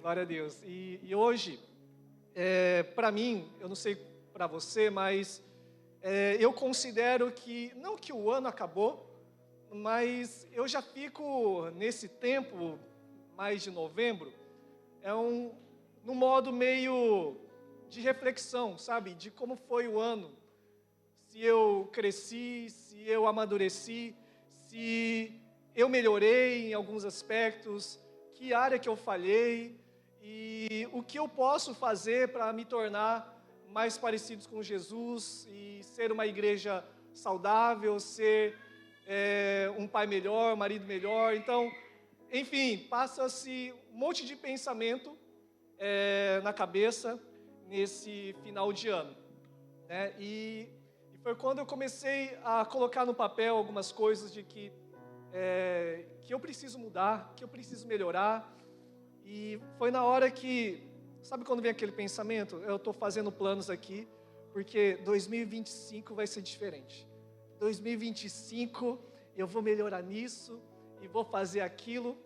Glória a Deus. E hoje, para mim, eu não sei para você, mas eu considero que, não que o ano acabou, mas eu já fico nesse tempo, mais de novembro, num modo meio de reflexão, sabe? De como foi o ano, se eu cresci, se eu amadureci, se eu melhorei em alguns aspectos, que área que eu falhei e o que eu posso fazer para me tornar mais parecidos com Jesus e ser uma igreja saudável, ser um pai melhor, um marido melhor. Então, enfim, passa-se um monte de pensamento na cabeça nesse final de ano, né? E foi quando eu comecei a colocar no papel algumas coisas de que eu preciso mudar, que eu preciso melhorar. E foi na hora que, sabe quando vem aquele pensamento? Eu estou fazendo planos aqui, porque 2025 vai ser diferente. 2025 eu vou melhorar nisso e vou fazer aquilo.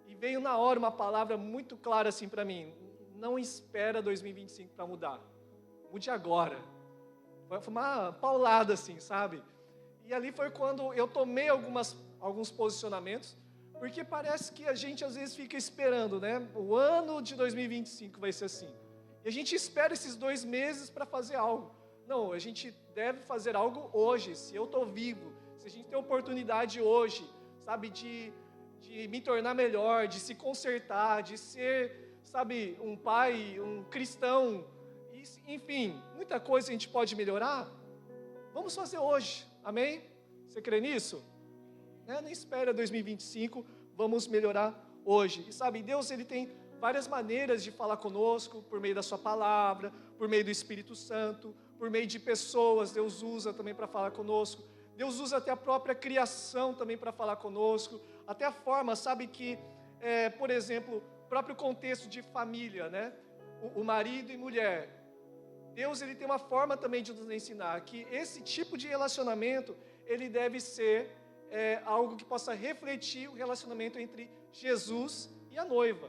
E veio na hora uma palavra muito clara assim para mim: não espera 2025 para mudar, mude agora. Foi uma paulada assim, sabe? E ali foi quando eu tomei alguns posicionamentos, porque parece que a gente às vezes fica esperando, né? O ano de 2025 vai ser assim. E a gente espera esses 2 meses para fazer algo. Não, a gente deve fazer algo hoje. Se eu estou vivo, se a gente tem oportunidade hoje, sabe, de me tornar melhor, de se consertar, de ser, sabe, um pai, um cristão, enfim, muita coisa a gente pode melhorar. Vamos fazer hoje, amém? Você crê nisso? Não espera 2025, vamos melhorar hoje. E sabe, Deus ele tem várias maneiras de falar conosco, por meio da sua palavra, por meio do Espírito Santo, por meio de pessoas, Deus usa também para falar conosco. Deus usa até a própria criação também para falar conosco, até a forma, sabe que, por exemplo, o próprio contexto de família, né? O marido e mulher. Deus ele tem uma forma também de nos ensinar que esse tipo de relacionamento, ele deve ser algo que possa refletir o relacionamento entre Jesus e a noiva,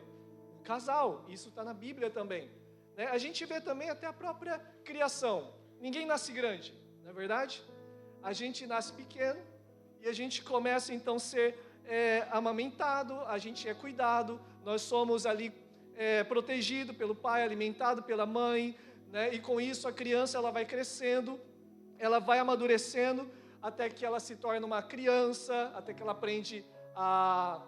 o casal. Isso está na Bíblia também, né? A gente vê também até a própria criação. Ninguém nasce grande, não é verdade? A gente nasce pequeno e a gente começa então a ser amamentado, a gente é cuidado, nós somos ali protegido pelo pai, alimentado pela mãe, né? E com isso a criança ela vai crescendo, ela vai amadurecendo, até que ela se torna uma criança, até que ela aprende a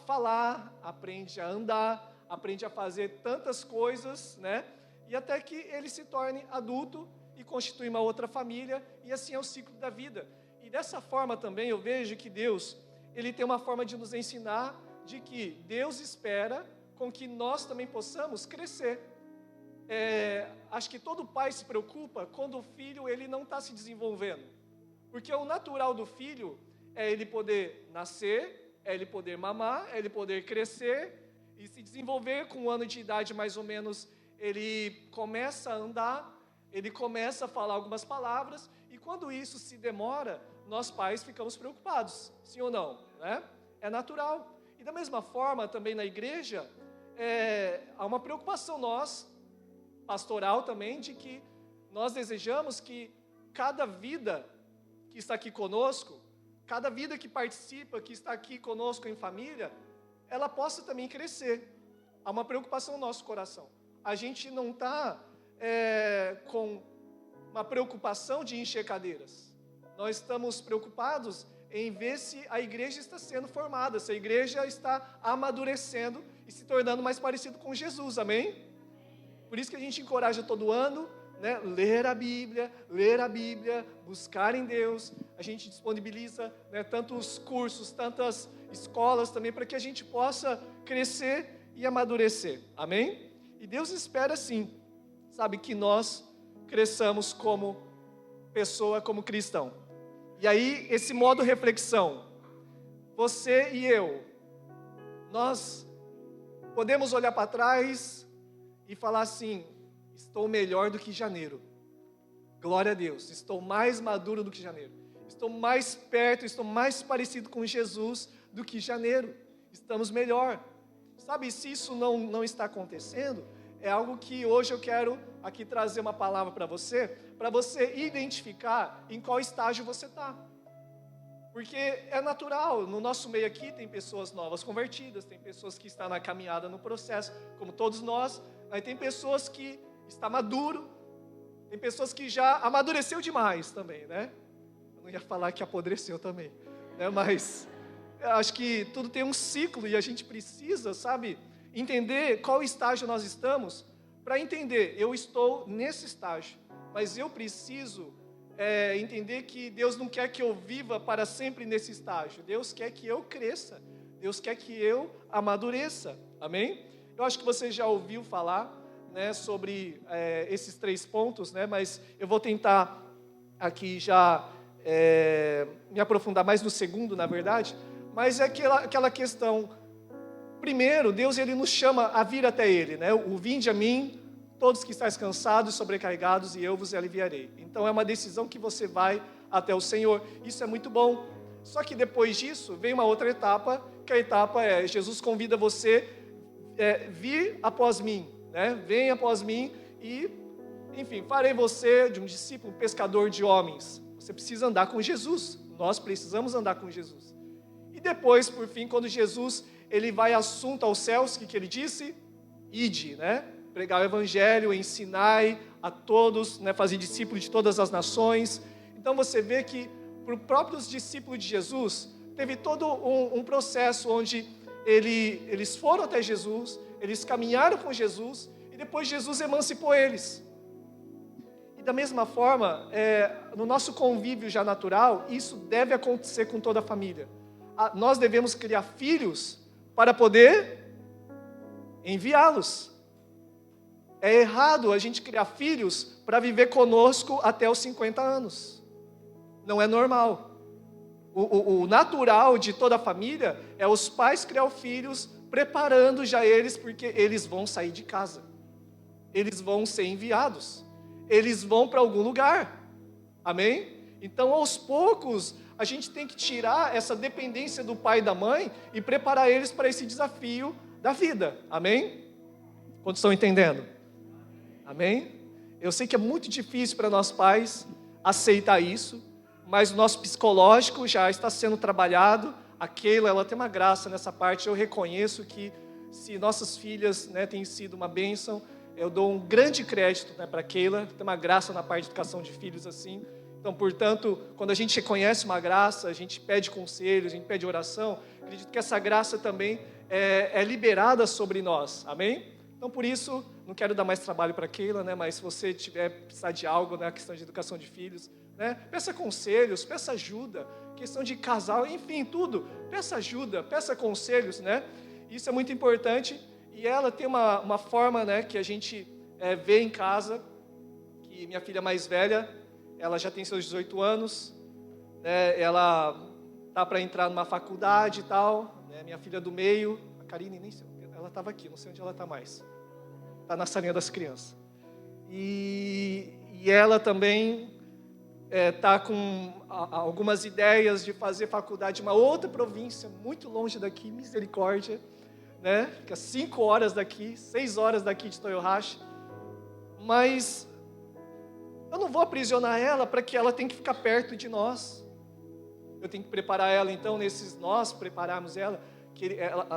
falar, aprende a andar, aprende a fazer tantas coisas, né? E até que ele se torne adulto e constitui uma outra família, e assim é o ciclo da vida. E dessa forma também eu vejo que Deus, ele tem uma forma de nos ensinar de que Deus espera com que nós também possamos crescer. Acho que todo pai se preocupa quando o filho ele não está se desenvolvendo. Porque o natural do filho é ele poder nascer, é ele poder mamar, é ele poder crescer e se desenvolver. Com 1 ano de idade mais ou menos, ele começa a andar, ele começa a falar algumas palavras, e quando isso se demora, nós pais ficamos preocupados, sim ou não, né? É natural. E da mesma forma, também na igreja, há uma preocupação pastoral também, de que nós desejamos que cada vida que está aqui conosco, cada vida que participa, que está aqui conosco em família, ela possa também crescer. Há uma preocupação no nosso coração. A gente não está com uma preocupação de encher cadeiras. Nós estamos preocupados em ver se a igreja está sendo formada, se a igreja está amadurecendo e se tornando mais parecido com Jesus, amém? Por isso que a gente encoraja todo ano, né, ler a Bíblia, buscar em Deus. A gente disponibiliza, né, tantos cursos, tantas escolas também, para que a gente possa crescer e amadurecer, amém? E Deus espera sim, sabe, que nós cresçamos como pessoa, como cristão. E aí, esse modo reflexão, você e eu, nós podemos olhar para trás e falar assim: estou melhor do que janeiro. Glória a Deus, estou mais maduro do que janeiro. Estou mais perto, estou mais parecido com Jesus do que janeiro. Estamos melhor. Sabe, se isso não está acontecendo, é algo que hoje eu quero aqui trazer uma palavra para você identificar em qual estágio você está. Porque é natural, no nosso meio aqui tem pessoas novas convertidas, tem pessoas que estão na caminhada, no processo, como todos nós, aí tem pessoas que estão maduro, tem pessoas que já amadureceu demais também, né? Eu não ia falar que apodreceu também, né? Mas eu acho que tudo tem um ciclo e a gente precisa, sabe, entender qual estágio nós estamos, para entender, eu estou nesse estágio, mas eu preciso entender que Deus não quer que eu viva para sempre nesse estágio. Deus quer que eu cresça. Deus quer que eu amadureça. Amém? Eu acho que você já ouviu falar, né, sobre esses 3 pontos, né, mas eu vou tentar aqui já me aprofundar mais no segundo, na verdade. Mas é aquela questão. Primeiro, Deus ele nos chama a vir até Ele, né? O vinde a mim, todos que estáis cansados e sobrecarregados, e eu vos aliviarei. Então é uma decisão que você vai até o Senhor. Isso é muito bom. Só que depois disso, vem uma outra etapa, que a etapa é, Jesus convida você vir após mim, né? Vem após mim e, enfim, farei você de um discípulo, um pescador de homens. Você precisa andar com Jesus. Nós precisamos andar com Jesus. E depois, por fim, quando Jesus ele vai assunto aos céus, o que ele disse? Ide, né? Pregar o evangelho, ensinai a todos, né, fazer discípulos de todas as nações. Então você vê que para os próprios discípulos de Jesus, teve todo um processo onde eles foram até Jesus, eles caminharam com Jesus, e depois Jesus emancipou eles. E da mesma forma, no nosso convívio já natural, isso deve acontecer com toda a família. Nós devemos criar filhos para poder enviá-los. É errado a gente criar filhos para viver conosco até os 50 anos. Não é normal. O natural de toda a família é os pais criar os filhos, preparando já eles, porque eles vão sair de casa. Eles vão ser enviados. Eles vão para algum lugar. Amém? Então, aos poucos, a gente tem que tirar essa dependência do pai e da mãe e preparar eles para esse desafio da vida. Amém? Quantos estão entendendo? Amém? Eu sei que é muito difícil para nós pais aceitar isso, mas o nosso psicológico já está sendo trabalhado. A Keila, ela tem uma graça nessa parte. Eu reconheço que se nossas filhas, né, têm sido uma bênção, eu dou um grande crédito, né, para a Keila. Tem uma graça na parte de educação de filhos assim. Então, portanto, quando a gente reconhece uma graça, a gente pede conselhos, a gente pede oração, acredito que essa graça também é liberada sobre nós. Amém? Então, por isso, não quero dar mais trabalho para a Keila, né? Mas se você precisar de algo na questão de educação de filhos, né? Peça conselhos, peça ajuda, questão de casal, enfim, tudo. Peça ajuda, peça conselhos, né? Isso é muito importante. E ela tem uma forma, né, que a gente vê em casa, que minha filha mais velha, ela já tem seus 18 anos, né? Ela está para entrar numa faculdade e tal, né? Minha filha do meio, a Karine, nem sei, ela estava aqui, não sei onde ela está mais. Está na salinha das crianças. E ela também está com algumas ideias de fazer faculdade em uma outra província, muito longe daqui, misericórdia, né? Fica 5 horas daqui, 6 horas daqui de Toyohashi. Mas eu não vou aprisionar ela para que ela tenha que ficar perto de nós. Eu tenho que preparar ela, então, nós prepararmos ela,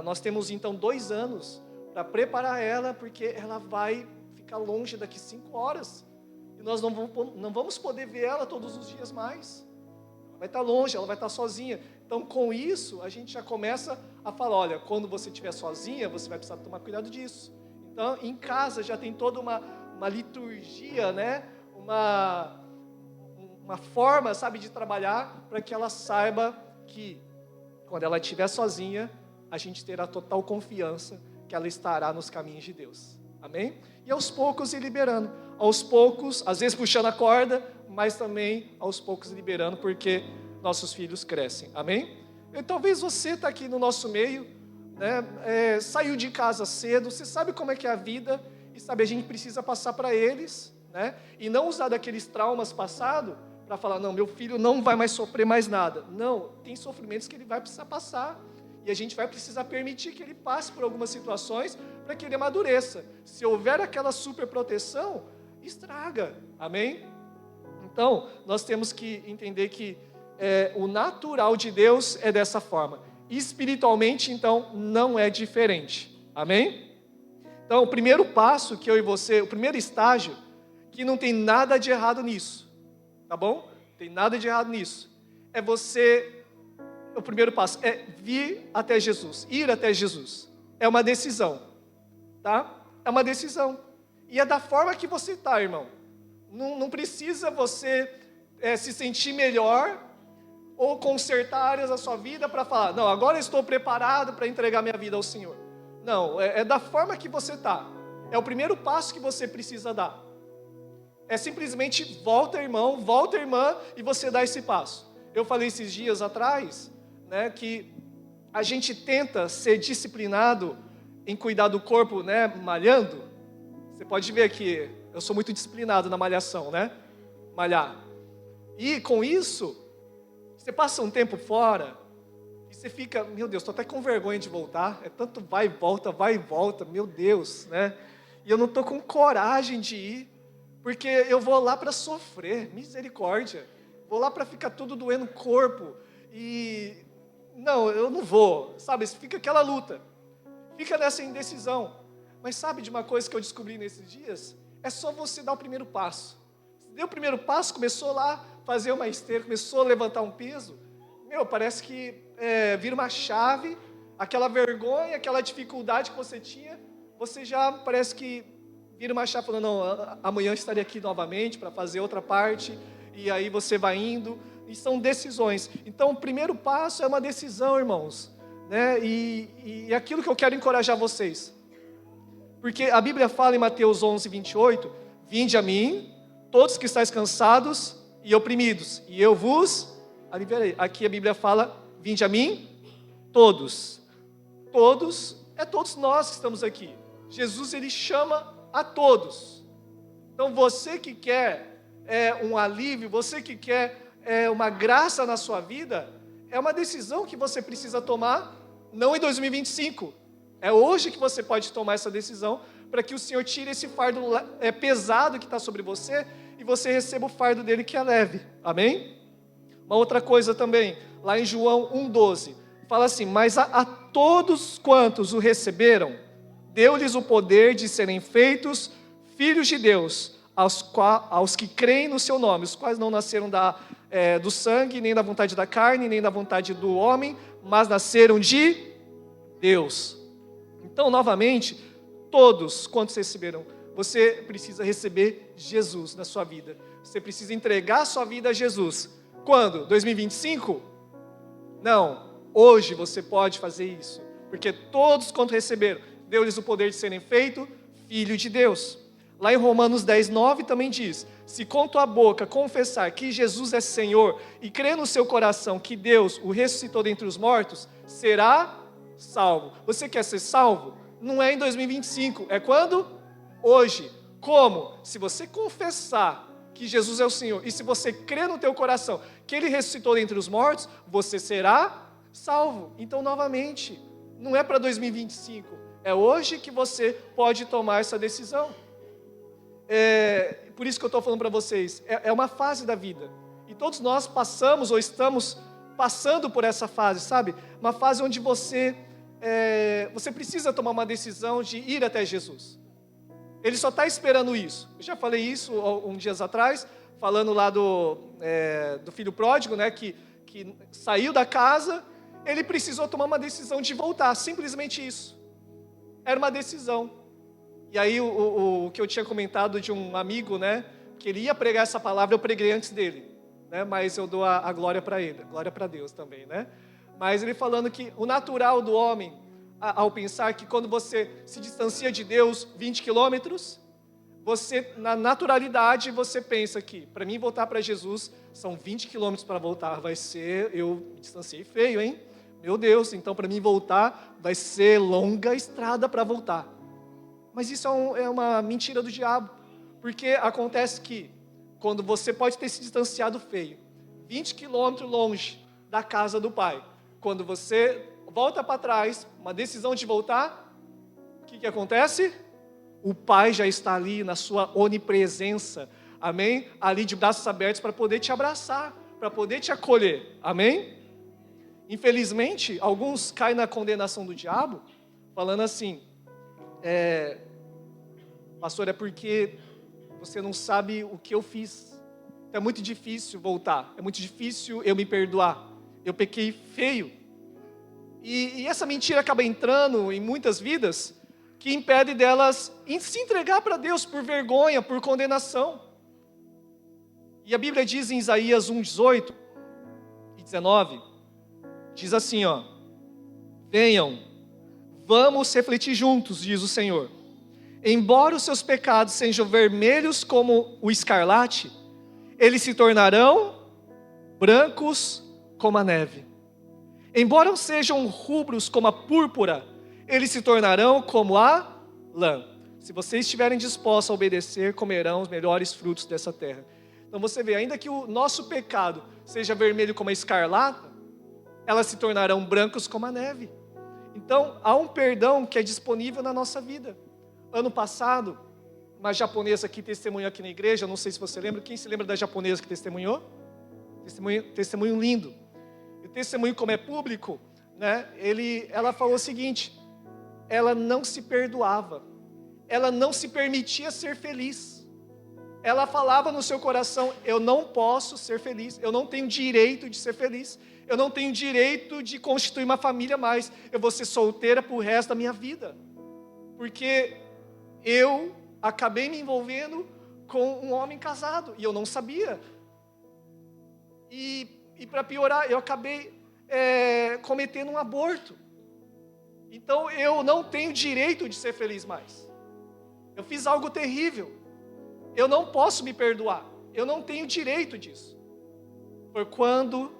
nós temos, então, 2 anos para preparar ela, porque ela vai ficar longe daqui 5 horas. E nós não vamos poder ver ela todos os dias mais. Ela vai estar longe, ela vai estar sozinha. Então, com isso, a gente já começa a falar, olha, quando você estiver sozinha, você vai precisar tomar cuidado disso. Então, em casa já tem toda uma liturgia, né? Uma forma, sabe, de trabalhar para que ela saiba que, quando ela estiver sozinha, a gente terá total confiança que ela estará nos caminhos de Deus. Amém? E aos poucos ir liberando. Aos poucos, às vezes puxando a corda, mas também aos poucos liberando, porque nossos filhos crescem. Amém? E talvez você está aqui no nosso meio, né, saiu de casa cedo, você sabe como é que é a vida, e sabe, a gente precisa passar para eles, né? E não usar daqueles traumas passados para falar, não, meu filho não vai mais sofrer mais nada. Não, tem sofrimentos que ele vai precisar passar. E a gente vai precisar permitir que ele passe por algumas situações para que ele amadureça. Se houver aquela super proteção, estraga. Amém? Então, nós temos que entender que o natural de Deus é dessa forma. Espiritualmente, então, não é diferente. Amém? Então, o primeiro passo que eu e você, o primeiro estágio, que não tem nada de errado nisso, tá bom? Não tem nada de errado nisso. O primeiro passo é vir até Jesus, ir até Jesus. É uma decisão, tá? É uma decisão. E é da forma que você está, irmão. Não precisa você se sentir melhor ou consertar áreas da sua vida para falar, não, agora eu estou preparado para entregar minha vida ao Senhor. Não, é da forma que você está. É o primeiro passo que você precisa dar. É simplesmente volta, irmão, volta, irmã, e você dá esse passo. Eu falei esses dias atrás, né, que a gente tenta ser disciplinado em cuidar do corpo, né, malhando. Você pode ver que eu sou muito disciplinado na malhação, né? Malhar. E com isso, você passa um tempo fora e você fica, meu Deus, estou até com vergonha de voltar. É tanto vai e volta, meu Deus, né? E eu não estou com coragem de ir, porque eu vou lá para sofrer, misericórdia. Vou lá para ficar tudo doendo o corpo. E não, eu não vou, sabe? Fica aquela luta, fica nessa indecisão. Mas sabe de uma coisa que eu descobri nesses dias? É só você dar o primeiro passo. Você deu o primeiro passo, começou lá a fazer uma esteira, começou a levantar um peso. Meu, parece que vira uma chave, aquela vergonha, aquela dificuldade que você tinha, você já parece que vira uma chave, falando, não, amanhã eu estarei aqui novamente para fazer outra parte, e aí você vai indo, e são decisões. Então, o primeiro passo é uma decisão, irmãos, né? E aquilo que eu quero encorajar vocês, porque a Bíblia fala em Mateus 11, 28, vinde a mim, todos que estáis cansados e oprimidos, e eu vos aliviarei. Aqui a Bíblia fala, vinde a mim, todos. Todos, é todos nós que estamos aqui. Jesus, ele chama a todos. Então, você que quer um alívio, você que quer uma graça na sua vida, é uma decisão que você precisa tomar, não em 2025. É hoje que você pode tomar essa decisão, para que o Senhor tire esse fardo pesado que está sobre você, e você receba o fardo dele que é leve. Amém? Uma outra coisa também, lá em João 1,12, fala assim, mas a todos quantos o receberam, deu-lhes o poder de serem feitos filhos de Deus, aos que creem no seu nome, os quais não nasceram do sangue, nem da vontade da carne, nem da vontade do homem, mas nasceram de Deus. Então, novamente, todos quantos receberam, você precisa receber Jesus na sua vida. Você precisa entregar a sua vida a Jesus. Quando? 2025? Não, hoje você pode fazer isso. Porque todos quantos receberam, deu-lhes o poder de serem feitos filho de Deus. Lá em Romanos 10, 9 também diz, se com tua boca confessar que Jesus é Senhor e crer no seu coração que Deus o ressuscitou dentre os mortos, será salvo. Você quer ser salvo? Não é em 2025, é quando? Hoje. Como? Se você confessar que Jesus é o Senhor, e se você crer no teu coração que Ele ressuscitou dentre os mortos, você será salvo. Então, novamente, não é para 2025, é hoje que você pode tomar essa decisão. Por isso que eu estou falando para vocês, é uma fase da vida, e todos nós passamos ou estamos passando por essa fase, sabe? Uma fase onde você precisa tomar uma decisão de ir até Jesus. Ele só está esperando isso. Eu já falei isso uns dias atrás, falando lá do filho pródigo, né, que saiu da casa, ele precisou tomar uma decisão de voltar, simplesmente isso. Era uma decisão. E aí o que eu tinha comentado de um amigo, né, que ele ia pregar essa palavra, eu preguei antes dele, né, mas eu dou a glória para ele, a glória para Deus também, né? Mas ele falando que o natural do homem, ao pensar que quando você se distancia de Deus 20 quilômetros, você, na naturalidade, você pensa que, para mim voltar para Jesus, são 20 quilômetros para voltar, eu me distanciei feio, hein? Meu Deus, então para mim voltar, vai ser longa estrada para voltar. Mas isso é uma mentira do diabo, porque acontece que, quando você pode ter se distanciado feio, 20 quilômetros longe da casa do Pai, quando você volta para trás, uma decisão de voltar, o que acontece? O Pai já está ali na sua onipresença, amém? Ali de braços abertos para poder te abraçar, para poder te acolher, amém? Infelizmente, alguns caem na condenação do diabo, falando assim, pastor, é porque você não sabe o que eu fiz. Então é muito difícil voltar, é muito difícil eu me perdoar. Eu pequei feio. E essa mentira acaba entrando em muitas vidas, que impede delas se entregar para Deus por vergonha, por condenação. E a Bíblia diz em Isaías 1:18 e 19, diz assim, ó: venham, vamos refletir juntos, diz o Senhor. Embora os seus pecados sejam vermelhos como o escarlate, eles se tornarão brancos como a neve. Embora sejam rubros como a púrpura, eles se tornarão como a lã. Se vocês estiverem dispostos a obedecer, comerão os melhores frutos dessa terra. Então você vê, ainda que o nosso pecado seja vermelho como a escarlata, elas se tornarão brancos como a neve. Então há um perdão que é disponível na nossa vida. Ano passado, uma japonesa que testemunhou aqui na igreja, não sei se você lembra, quem se lembra da japonesa que testemunhou? Testemunho lindo. E o testemunho, como é público, né, ela falou o seguinte: ela não se perdoava, ela não se permitia ser feliz. Ela falava no seu coração: eu não posso ser feliz, eu não tenho direito de ser feliz, eu não tenho direito de constituir uma família mais, eu vou ser solteira pro resto da minha vida, porque eu acabei me envolvendo com um homem casado, e eu não sabia. E para piorar, eu acabei cometendo um aborto. Então eu não tenho direito de ser feliz mais. Eu fiz algo terrível. Eu não posso me perdoar. Eu não tenho direito disso. Foi quando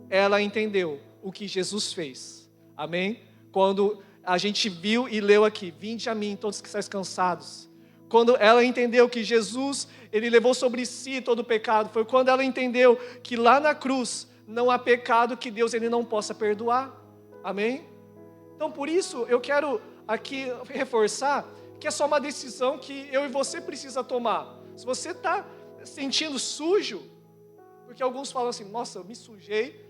ela entendeu o que Jesus fez. Amém? Quando a gente viu e leu aqui: vinde a mim, todos que estáis cansados. Quando ela entendeu que Jesus, ele levou sobre si todo o pecado, foi quando ela entendeu que lá na cruz não há pecado que Deus ele não possa perdoar. Amém? Então por isso eu quero aqui reforçar que é só uma decisão que eu e você precisa tomar. Se você está sentindo sujo, porque alguns falam assim: nossa, eu me sujei,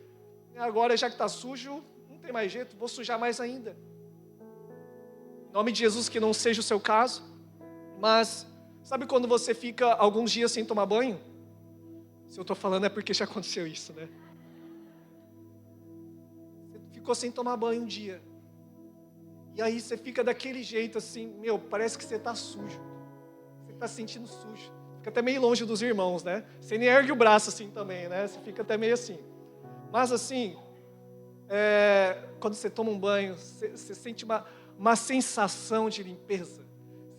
agora já que está sujo, não tem mais jeito, vou sujar mais ainda. Em nome de Jesus, que não seja o seu caso. Mas, sabe quando você fica alguns dias sem tomar banho? Se eu estou falando é porque já aconteceu isso, né? Você ficou sem tomar banho um dia. E aí você fica daquele jeito assim, parece que você está sujo. Você está se sentindo sujo. Fica até meio longe dos irmãos, né? Você nem ergue o braço assim também, né? Você fica até meio assim. Mas assim, quando você toma um banho, você sente uma sensação de limpeza.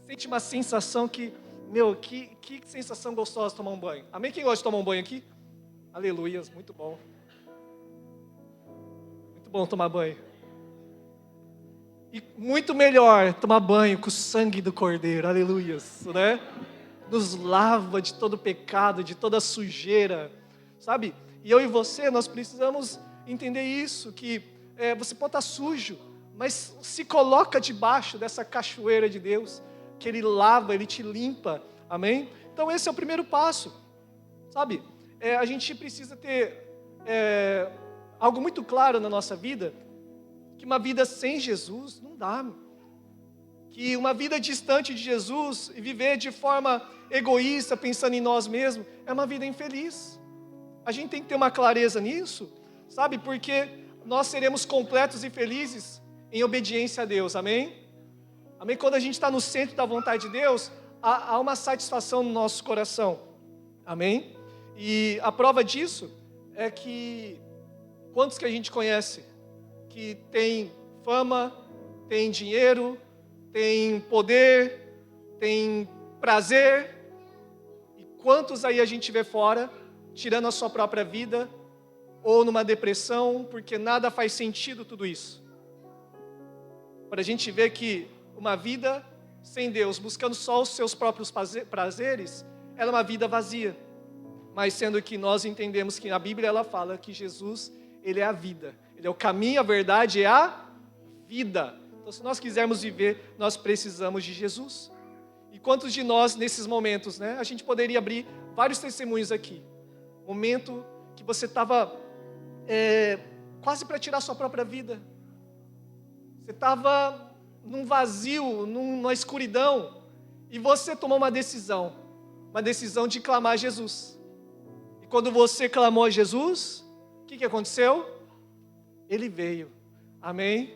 Sente uma sensação que sensação gostosa tomar um banho. Amém? Quem gosta de tomar um banho aqui? Aleluias, muito bom. Muito bom tomar banho. E muito melhor tomar banho com o sangue do Cordeiro, aleluias, né? Nos lava de todo pecado, de toda sujeira, sabe? E eu e você, nós precisamos entender isso, que você pode estar sujo, mas se coloca debaixo dessa cachoeira de Deus, que Ele lava, Ele te limpa, amém? Então esse é o primeiro passo, sabe? A gente precisa ter algo muito claro na nossa vida, que uma vida sem Jesus não dá, que uma vida distante de Jesus e viver de forma egoísta, pensando em nós mesmos, é uma vida infeliz. A gente tem que ter uma clareza nisso, sabe? Porque nós seremos completos e felizes em obediência a Deus, amém? Amém? Quando a gente está no centro da vontade de Deus, há uma satisfação no nosso coração. Amém? E a prova disso é que quantos que a gente conhece que tem fama, tem dinheiro, tem poder, tem prazer, e quantos aí a gente vê fora, tirando a sua própria vida, ou numa depressão, porque nada faz sentido tudo isso. Para a gente ver que uma vida sem Deus, buscando só os seus próprios prazeres, ela é uma vida vazia. Mas sendo que nós entendemos que a Bíblia ela fala que Jesus, Ele é a vida. Ele é o caminho, a verdade e a vida. Então, se nós quisermos viver, nós precisamos de Jesus. E quantos de nós, nesses momentos, né? A gente poderia abrir vários testemunhos aqui. Momento que você estava quase para tirar sua própria vida. Você estava num vazio, numa escuridão, e você tomou uma decisão de clamar a Jesus. E quando você clamou a Jesus, o que aconteceu? Ele veio, amém?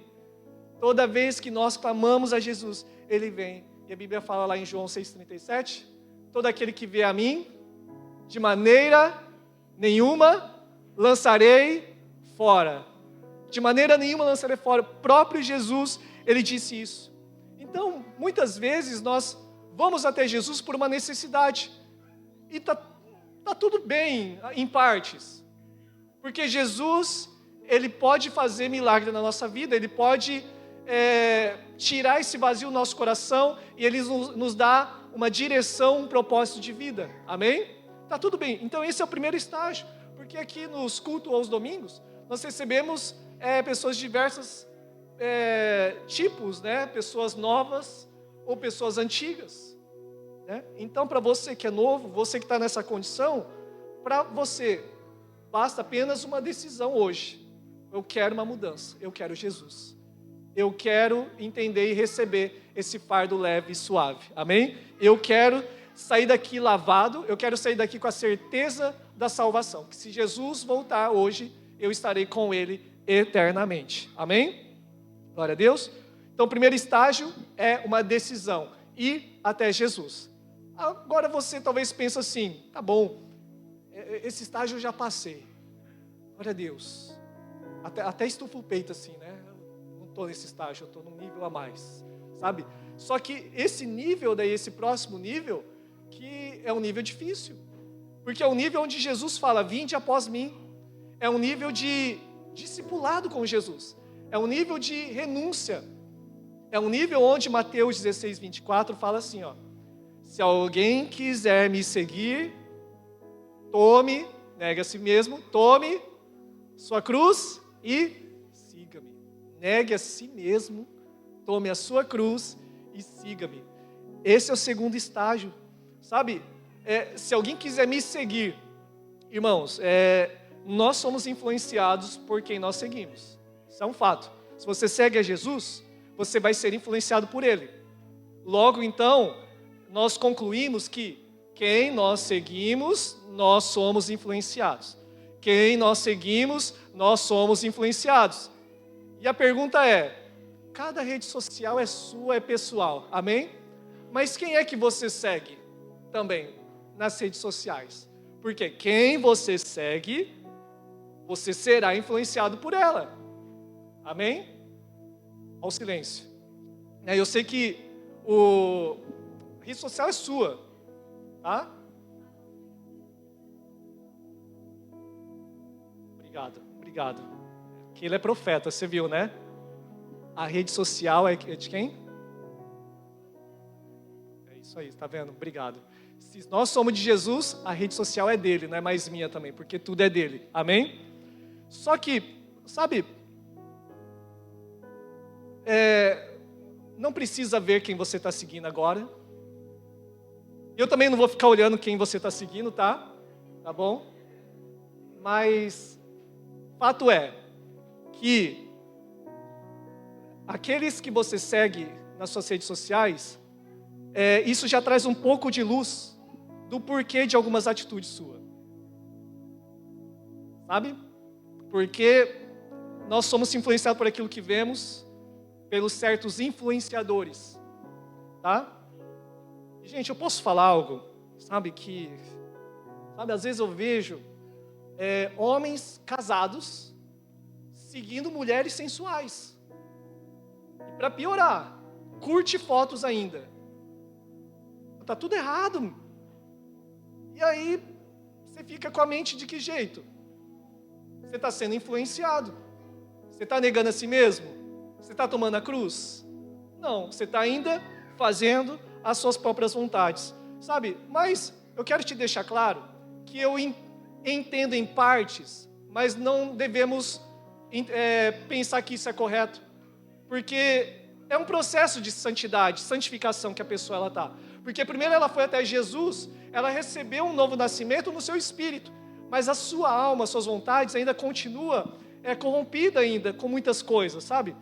Toda vez que nós clamamos a Jesus, Ele vem. E a Bíblia fala lá em João 6,37, todo aquele que vê a mim, de maneira nenhuma lançarei fora. De maneira nenhuma lançarei fora. O próprio Jesus, Ele disse isso. Então, muitas vezes nós vamos até Jesus por uma necessidade. E tá tudo bem, em partes. Porque Jesus, Ele pode fazer milagre na nossa vida, Ele pode tirar esse vazio do nosso coração e Ele nos dá uma direção, um propósito de vida. Amém? Tá tudo bem. Então esse é o primeiro estágio. Porque aqui nos cultos aos domingos, nós recebemos pessoas de diversos tipos, né? Pessoas novas ou pessoas antigas. Né? Então, para você que é novo, você que está nessa condição, para você, basta apenas uma decisão hoje. Eu quero uma mudança, eu quero Jesus. Eu quero entender e receber esse fardo leve e suave. Amém? Eu quero sair daqui lavado, eu quero sair daqui com a certeza da salvação. Que se Jesus voltar hoje, eu estarei com Ele eternamente. Amém? Glória a Deus. Então, o primeiro estágio é uma decisão, ir até Jesus. Agora você talvez pense assim, tá bom, esse estágio eu já passei. Glória a Deus. Até estufa o peito assim, né? Não estou nesse estágio, eu estou num nível a mais, sabe? Só que esse nível, daí esse próximo nível, que é um nível difícil. Porque é um nível onde Jesus fala, vinde após mim. É um nível de discipulado com Jesus. É um nível de renúncia. É um nível onde Mateus 16, 24 fala assim, ó. Se alguém quiser me seguir, tome, negue a si mesmo, tome sua cruz e siga-me. Negue a si mesmo, tome a sua cruz e siga-me. Esse é o segundo estágio. Sabe, se alguém quiser me seguir, irmãos, nós somos influenciados por quem nós seguimos. Isso é um fato. Se você segue a Jesus, você vai ser influenciado por Ele. Logo, então, nós concluímos que quem nós seguimos, nós somos influenciados. Quem nós seguimos, nós somos influenciados. E a pergunta é, cada rede social é sua, é pessoal, amém? Mas quem é que você segue também nas redes sociais? Porque quem você segue, você será influenciado por ela. Amém? Ao silêncio. Eu sei que a rede social é sua, tá? Obrigado. Que ele é profeta, você viu, né? A rede social é de quem? É isso aí, tá vendo? Obrigado. Se nós somos de Jesus, a rede social é dele, não é mais minha também, porque tudo é dele. Amém? Só que, sabe, não precisa ver quem você está seguindo agora. Eu também não vou ficar olhando quem você está seguindo, tá? Tá bom? Mas, fato é que aqueles que você segue nas suas redes sociais, isso já traz um pouco de luz do porquê de algumas atitudes suas. Sabe? Porque nós somos influenciados por aquilo que vemos, pelos certos influenciadores. Tá? E, gente, eu posso falar algo? Sabe, às vezes eu vejo homens casados seguindo mulheres sensuais. E para piorar, curte fotos ainda. Tá tudo errado. E aí, você fica com a mente de que jeito? Você está sendo influenciado. Você está negando a si mesmo? Você está tomando a cruz? Não, você está ainda fazendo as suas próprias vontades. Sabe, mas eu quero te deixar claro que eu entendo em partes, mas não devemos pensar que isso é correto. Porque é um processo de santidade, santificação que a pessoa está. Porque primeiro ela foi até Jesus, ela recebeu um novo nascimento no seu espírito, mas a sua alma, suas vontades ainda continua corrompida ainda com muitas coisas, sabe?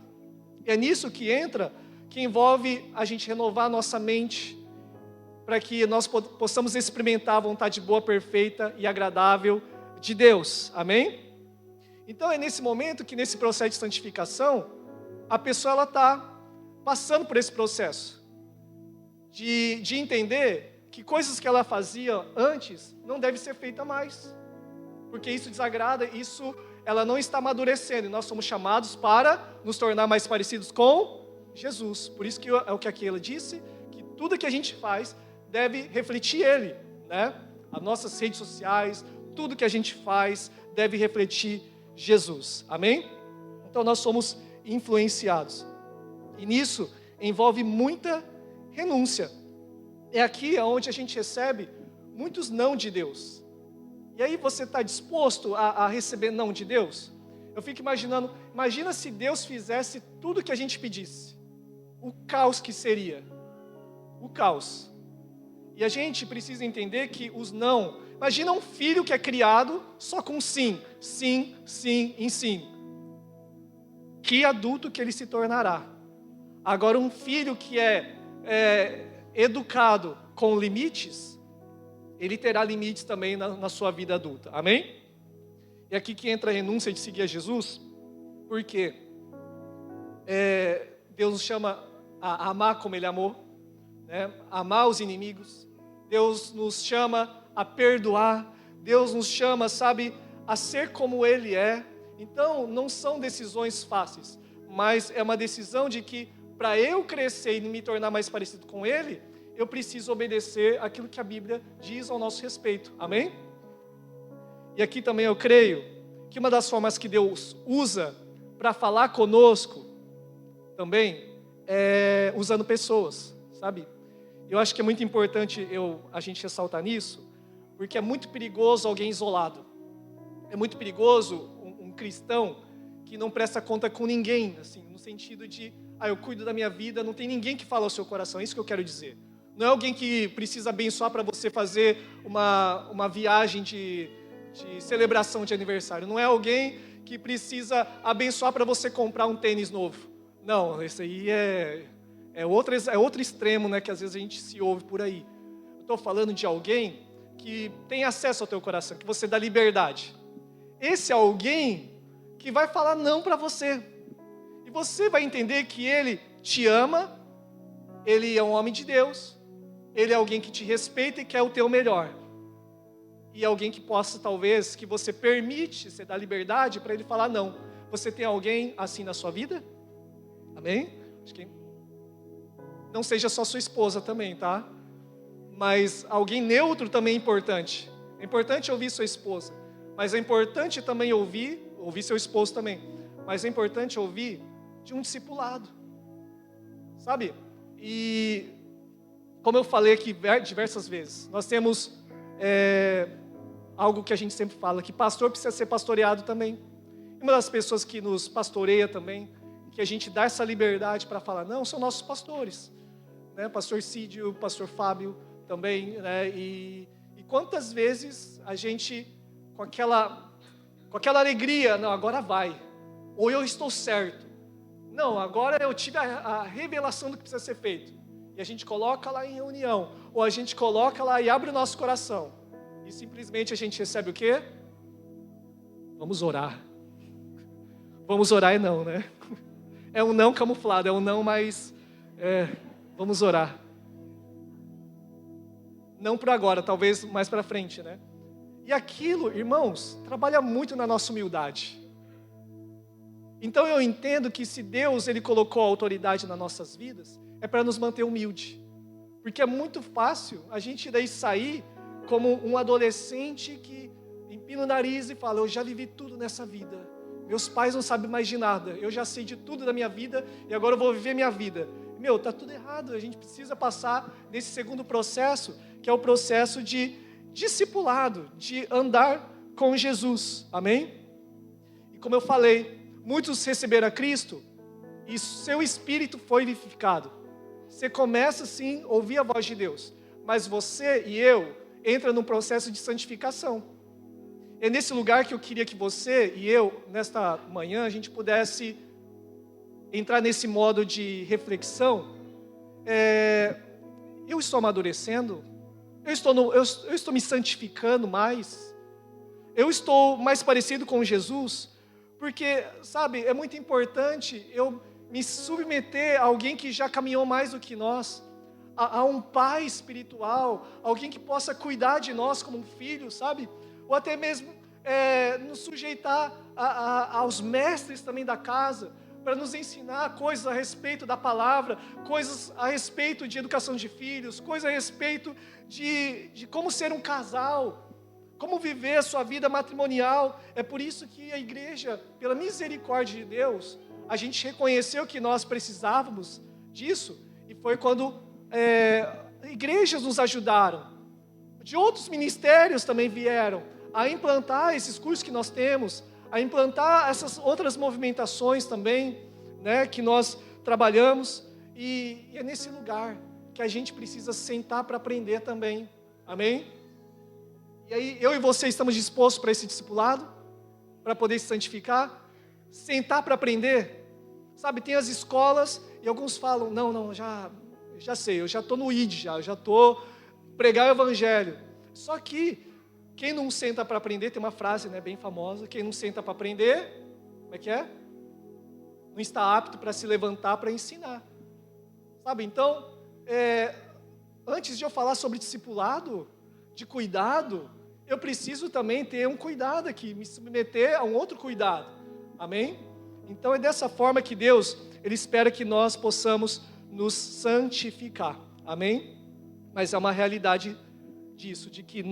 É nisso que entra, que envolve a gente renovar a nossa mente, para que nós possamos experimentar a vontade boa, perfeita e agradável de Deus. Amém? Então é nesse momento que nesse processo de santificação, a pessoa está passando por esse processo de entender que coisas que ela fazia antes não devem ser feitas mais, porque isso desagrada, ela não está amadurecendo, e nós somos chamados para nos tornar mais parecidos com Jesus. Por isso que é o que aqui ela disse, que tudo que a gente faz deve refletir Ele, né? As nossas redes sociais, tudo que a gente faz deve refletir Jesus, amém? Então nós somos influenciados, e nisso envolve muita renúncia. É aqui onde a gente recebe muitos não de Deus. E aí você está disposto a receber não de Deus? Eu fico imaginando, imagina se Deus fizesse tudo que a gente pedisse. O caos que seria. O caos. E a gente precisa entender que os não... Imagina um filho que é criado só com sim, sim, sim e sim. Que adulto que ele se tornará. Agora um filho que é educado com limites, ele terá limites também na sua vida adulta. Amém? E aqui que entra a renúncia de seguir a Jesus, porque Deus nos chama a amar como Ele amou, né? Amar os inimigos. Deus nos chama a perdoar. Deus nos chama, sabe, a ser como Ele é. Então, não são decisões fáceis, mas é uma decisão de que, para eu crescer e me tornar mais parecido com Ele, eu preciso obedecer aquilo que a Bíblia diz ao nosso respeito. Amém? E aqui também eu creio que uma das formas que Deus usa para falar conosco também é usando pessoas, sabe? Eu acho que é muito importante a gente ressaltar nisso, porque é muito perigoso alguém isolado. É muito perigoso um cristão que não presta conta com ninguém, assim, no sentido de, eu cuido da minha vida, não tem ninguém que fala ao seu coração, é isso que eu quero dizer. Não é alguém que precisa abençoar para você fazer uma viagem de celebração de aniversário. Não é alguém que precisa abençoar para você comprar um tênis novo. Não, esse aí é outro extremo, né, que às vezes a gente se ouve por aí. Eu estou falando de alguém que tem acesso ao teu coração, que você dá liberdade. Esse é alguém que vai falar não para você. E você vai entender que ele te ama, ele é um homem de Deus, ele é alguém que te respeita e quer o teu melhor. E é alguém que possa, talvez, que você permite, você dá liberdade para ele falar não. Você tem alguém assim na sua vida? Amém? Acho que não seja só sua esposa também, tá? Mas alguém neutro também é importante. É importante ouvir sua esposa. Mas é importante também ouvir seu esposo também. Mas é importante ouvir de um discipulado. Sabe? E como eu falei aqui diversas vezes, nós temos algo que a gente sempre fala, que pastor precisa ser pastoreado também. Uma das pessoas que nos pastoreia também, que a gente dá essa liberdade para falar, não, são nossos pastores. Né? Pastor Cídio, pastor Fábio também. Né? E quantas vezes a gente, com aquela alegria, não, agora vai. Ou eu estou certo. Não, agora eu tive a revelação do que precisa ser feito. E a gente coloca lá em reunião, ou a gente coloca lá e abre o nosso coração, e simplesmente a gente recebe o quê? Vamos orar. Vamos orar e não, né? É um não camuflado, é um não, mas vamos orar. Não por agora, talvez mais para frente, né? E aquilo, irmãos, trabalha muito na nossa humildade. Então eu entendo que se Deus ele colocou a autoridade nas nossas vidas, é para nos manter humilde. Porque é muito fácil a gente daí sair como um adolescente que empina o nariz e fala, eu já vivi tudo nessa vida. Meus pais não sabem mais de nada. Eu já sei de tudo da minha vida e agora eu vou viver minha vida. Tá tudo errado. A gente precisa passar nesse segundo processo, que é o processo de discipulado, de andar com Jesus. Amém? E como eu falei, muitos receberam a Cristo e seu espírito foi vivificado. Você começa sim a ouvir a voz de Deus, mas você e eu entra num processo de santificação. É nesse lugar que eu queria que você e eu, nesta manhã, a gente pudesse entrar nesse modo de reflexão. Eu estou amadurecendo? Eu estou me santificando mais? Eu estou mais parecido com Jesus? Porque, sabe, é muito importante eu me submeter a alguém que já caminhou mais do que nós, a um pai espiritual, alguém que possa cuidar de nós como um filho, sabe? Ou até mesmo nos sujeitar aos mestres também da casa, para nos ensinar coisas a respeito da palavra, coisas a respeito de educação de filhos, coisas a respeito de como ser um casal, como viver a sua vida matrimonial. É por isso que a igreja, pela misericórdia de Deus, a gente reconheceu que nós precisávamos disso, e foi quando igrejas nos ajudaram, de outros ministérios também vieram a implantar esses cursos que nós temos, a implantar essas outras movimentações também, né, que nós trabalhamos, e é nesse lugar que a gente precisa sentar para aprender também, amém? E aí, eu e você estamos dispostos para esse discipulado, para poder se santificar, sentar para aprender? Sabe, tem as escolas, e alguns falam, não, já sei, eu já estou no ID, já estou pregar o evangelho. Só que, quem não senta para aprender, tem uma frase, né, bem famosa, quem não senta para aprender, como é que é? Não está apto para se levantar para ensinar. Sabe, então, antes de eu falar sobre discipulado, de cuidado, eu preciso também ter um cuidado aqui, me submeter a um outro cuidado, amém? Então é dessa forma que Deus, Ele espera que nós possamos nos santificar, amém? Mas é uma realidade disso, de que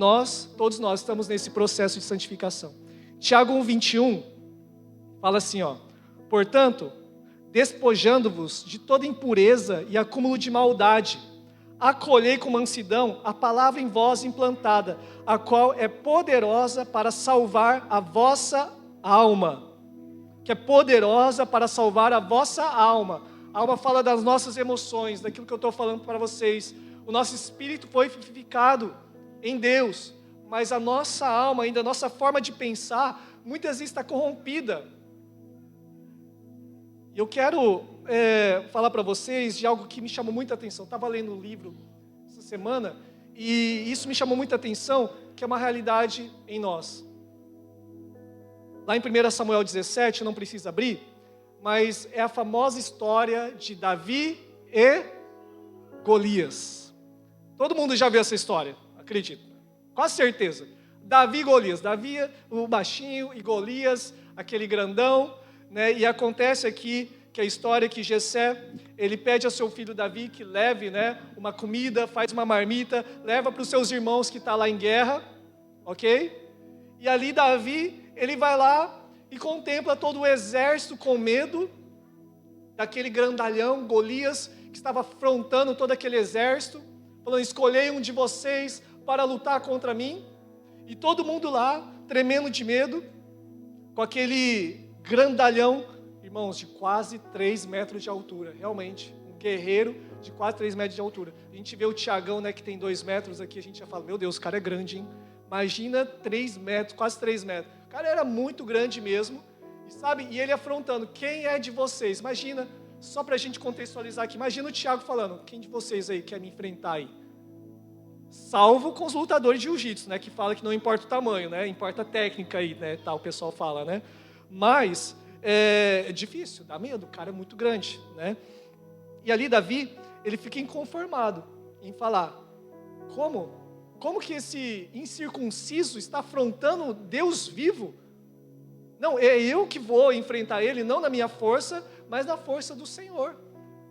todos nós estamos nesse processo de santificação. Tiago 1:21 fala assim, portanto, despojando-vos de toda impureza e acúmulo de maldade, acolhei com mansidão a palavra em vós implantada, a qual é poderosa para salvar a vossa alma. Que é poderosa para salvar a vossa alma. A alma fala das nossas emoções, daquilo que eu estou falando para vocês. O nosso espírito foi vivificado em Deus, mas a nossa alma, ainda a nossa forma de pensar, muitas vezes está corrompida. E eu quero falar para vocês de algo que me chamou muita atenção. Eu estava lendo um livro essa semana, e isso me chamou muita atenção, que é uma realidade em nós. Lá em 1 Samuel 17, não precisa abrir, mas é a famosa história de Davi e Golias. Todo mundo já viu essa história, acredito, quase certeza. Davi e Golias, Davi o baixinho e Golias, aquele grandão, né? E acontece aqui que a história que Jessé, ele pede ao seu filho Davi que leve, né, uma comida, faz uma marmita, leva para os seus irmãos que estão lá em guerra, ok? E ali Davi, ele vai lá e contempla todo o exército com medo daquele grandalhão, Golias, que estava afrontando todo aquele exército, falando, escolhei um de vocês para lutar contra mim, e todo mundo lá, tremendo de medo, com aquele grandalhão, irmãos, de quase 3 metros de altura, realmente, um guerreiro de quase 3 metros de altura. A gente vê o Tiagão, né, que tem 2 metros aqui, a gente já fala, meu Deus, o cara é grande, hein? Imagina 3 metros, quase 3 metros. O cara era muito grande mesmo, e sabe, e ele afrontando, quem é de vocês? Imagina, só para a gente contextualizar aqui, imagina o Tiago falando, quem de vocês aí quer me enfrentar aí? Salvo com os lutadores de jiu-jitsu, né, que fala que não importa o tamanho, né, importa a técnica aí, né, tal, o pessoal fala, né, mas é difícil, dá medo, o cara é muito grande, né, e ali Davi, ele fica inconformado em falar, como que esse incircunciso está afrontando Deus vivo? Não, é eu que vou enfrentar ele, não na minha força, mas na força do Senhor,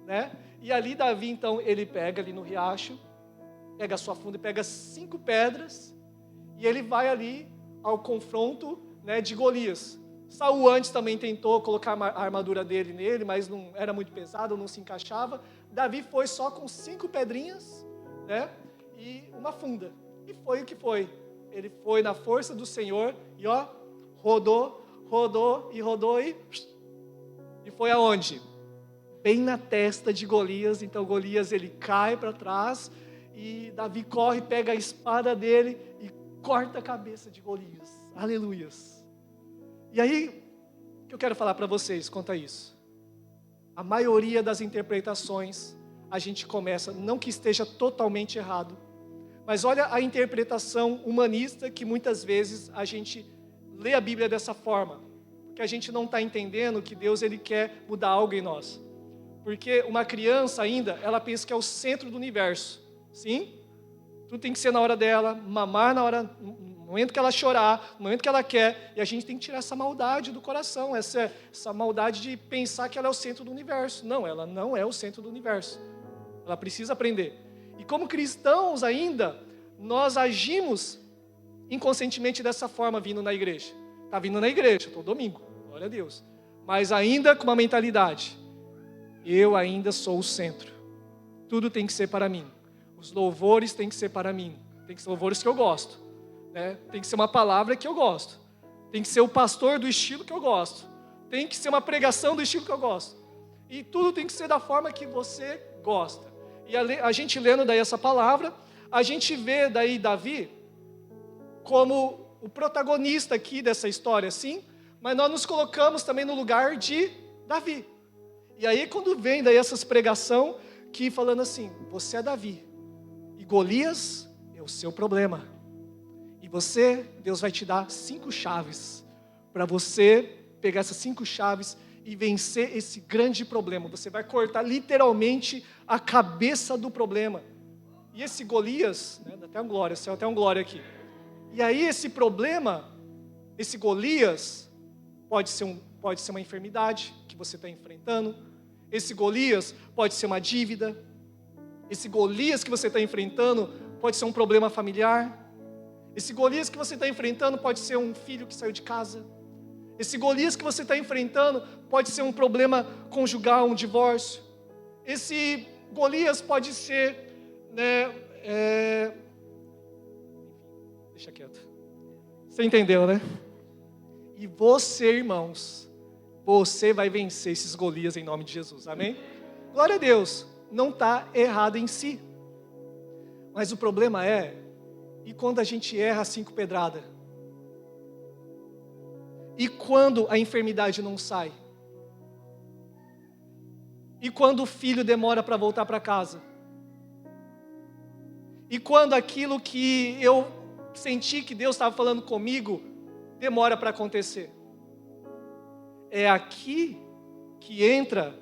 né? E ali Davi, então, ele pega ali no riacho, pega a sua funda e pega 5 pedras, e ele vai ali ao confronto, né, de Golias. Saul antes também tentou colocar a armadura dele nele, mas não era muito pesado, não se encaixava. Davi foi só com 5 pedrinhas, né? E uma funda, e foi o que foi, ele foi na força do Senhor, e rodou, e foi aonde? bem na testa de Golias. Então Golias ele cai para trás e Davi corre, pega a espada dele e corta a cabeça de Golias. Aleluias. E aí, o que eu quero falar para vocês quanto a isso? A maioria das interpretações, a gente começa, não que esteja totalmente errado, mas olha a interpretação humanista que muitas vezes a gente lê a Bíblia dessa forma, porque a gente não está entendendo que Deus ele quer mudar algo em nós. Porque uma criança ainda, ela pensa que é o centro do universo, sim? Tudo tem que ser na hora dela, mamar no momento que ela chorar, no momento que ela quer, e a gente tem que tirar essa maldade do coração, essa maldade de pensar que ela é o centro do universo. Não, ela não é o centro do universo. Ela precisa aprender. E como cristãos ainda, nós agimos inconscientemente dessa forma vindo na igreja. Está vindo na igreja, todo domingo, glória a Deus. Mas ainda com uma mentalidade, eu ainda sou o centro. Tudo tem que ser para mim. Os louvores têm que ser para mim. Tem que ser louvores que eu gosto, né? Tem que ser uma palavra que eu gosto. Tem que ser o pastor do estilo que eu gosto. Tem que ser uma pregação do estilo que eu gosto. E tudo tem que ser da forma que você gosta. E a gente lendo daí essa palavra, a gente vê daí Davi como o protagonista aqui dessa história, sim, mas nós nos colocamos também no lugar de Davi. E aí quando vem daí essas pregação que falando assim, você é Davi, e Golias é o seu problema. E você, Deus vai te dar 5 chaves, para você pegar essas 5 chaves e vencer esse grande problema. Você vai cortar literalmente a cabeça do problema. E esse Golias, né, dá até um glória, saiu até um glória aqui. E aí esse problema, esse Golias, pode ser uma enfermidade que você está enfrentando. Esse Golias pode ser uma dívida. Esse Golias que você está enfrentando pode ser um problema familiar. Esse Golias que você está enfrentando pode ser um filho que saiu de casa. Esse Golias que você está enfrentando pode ser um problema conjugal, um divórcio. Esse Golias pode ser, né, deixa quieto. Você entendeu, né? E você, irmãos, você vai vencer esses Golias em nome de Jesus, amém? Glória a Deus, não está errado em si. Mas o problema é, e quando a gente erra 5 pedradas? E quando a enfermidade não sai? E quando o filho demora para voltar para casa? E quando aquilo que eu senti que Deus estava falando comigo demora para acontecer? É aqui que entra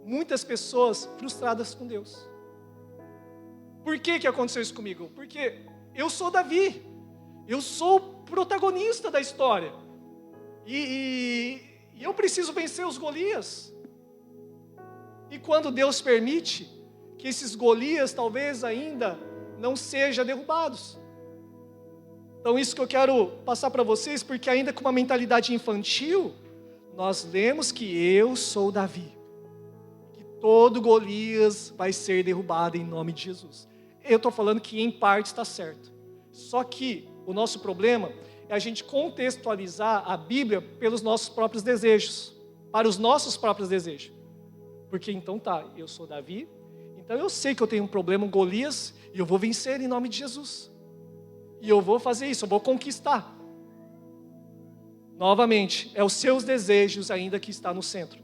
muitas pessoas frustradas com Deus. Por que aconteceu isso comigo? Porque eu sou Davi, eu sou o protagonista da história. E eu preciso vencer os Golias. E quando Deus permite que esses Golias talvez ainda não sejam derrubados. Então isso que eu quero passar para vocês, porque ainda com uma mentalidade infantil, nós lemos que eu sou Davi. Que todo Golias vai ser derrubado em nome de Jesus. Eu estou falando que em parte está certo. Só que o nosso problema é a gente contextualizar a Bíblia pelos nossos próprios desejos, para os nossos próprios desejos. Porque então tá, eu sou Davi, então eu sei que eu tenho um problema, um Golias, e eu vou vencer em nome de Jesus. E eu vou fazer isso, eu vou conquistar. Novamente, é os seus desejos ainda que está no centro.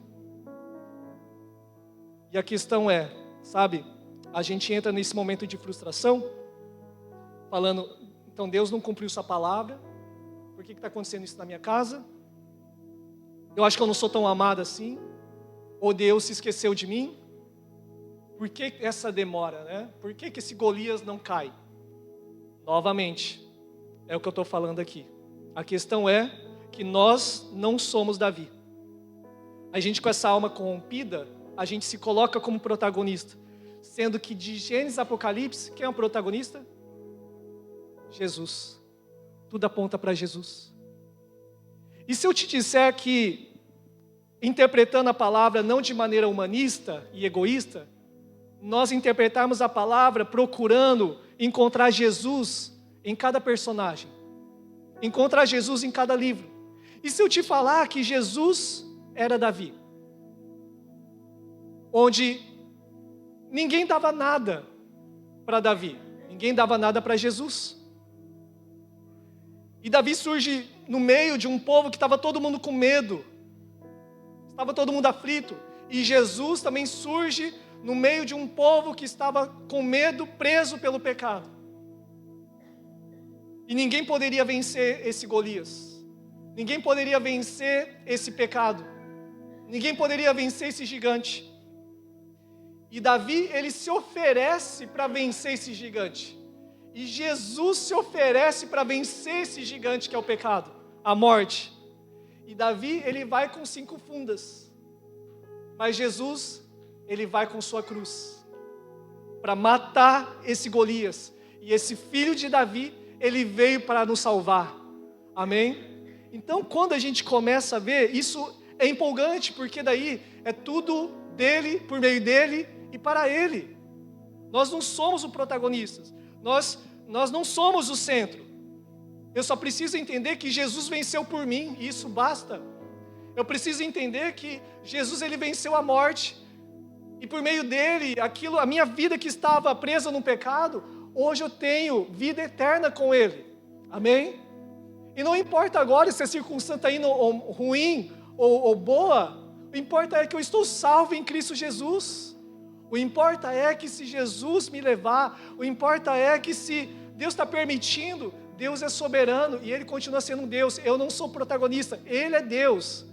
E a questão é, sabe, a gente entra nesse momento de frustração, falando, então Deus não cumpriu sua palavra, por que está acontecendo isso na minha casa? Eu acho que eu não sou tão amado assim, ou Deus se esqueceu de mim? Por que essa demora, né? Por que esse Golias não cai? Novamente, é o que eu estou falando aqui. A questão é que nós não somos Davi. A gente com essa alma corrompida, a gente se coloca como protagonista. Sendo que de Gênesis a Apocalipse, quem é o protagonista? Jesus. Tudo aponta para Jesus. E se eu te disser que, interpretando a palavra não de maneira humanista e egoísta, nós interpretarmos a palavra procurando encontrar Jesus em cada personagem, encontrar Jesus em cada livro. E se eu te falar que Jesus era Davi? onde ninguém dava nada para Davi, ninguém dava nada para Jesus. E Davi surge no meio de um povo que estava todo mundo com medo, estava todo mundo aflito. E Jesus também surge no meio de um povo que estava com medo, preso pelo pecado. E ninguém poderia vencer esse Golias. Ninguém poderia vencer esse pecado. Ninguém poderia vencer esse gigante. E Davi, ele se oferece para vencer esse gigante. E Jesus se oferece para vencer esse gigante que é o pecado, a morte. E Davi, ele vai com 5 fundas. Mas Jesus, ele vai com sua cruz para matar esse Golias. E esse filho de Davi, ele veio para nos salvar. Amém? Então, quando a gente começa a ver, isso é empolgante, porque daí é tudo dele, por meio dele e para ele. Nós não somos os protagonistas. Nós não somos o centro. Eu só preciso entender que Jesus venceu por mim, e isso basta. Eu preciso entender que Jesus, ele venceu a morte. E por meio dele, a minha vida que estava presa no pecado, hoje eu tenho vida eterna com ele. Amém? E não importa agora se a circunstância está indo ruim ou boa, o importa é que eu estou salvo em Cristo Jesus. O importa é que se Jesus me levar, o importa é que se Deus está permitindo, Deus é soberano e Ele continua sendo um Deus. Eu não sou protagonista, Ele é Deus.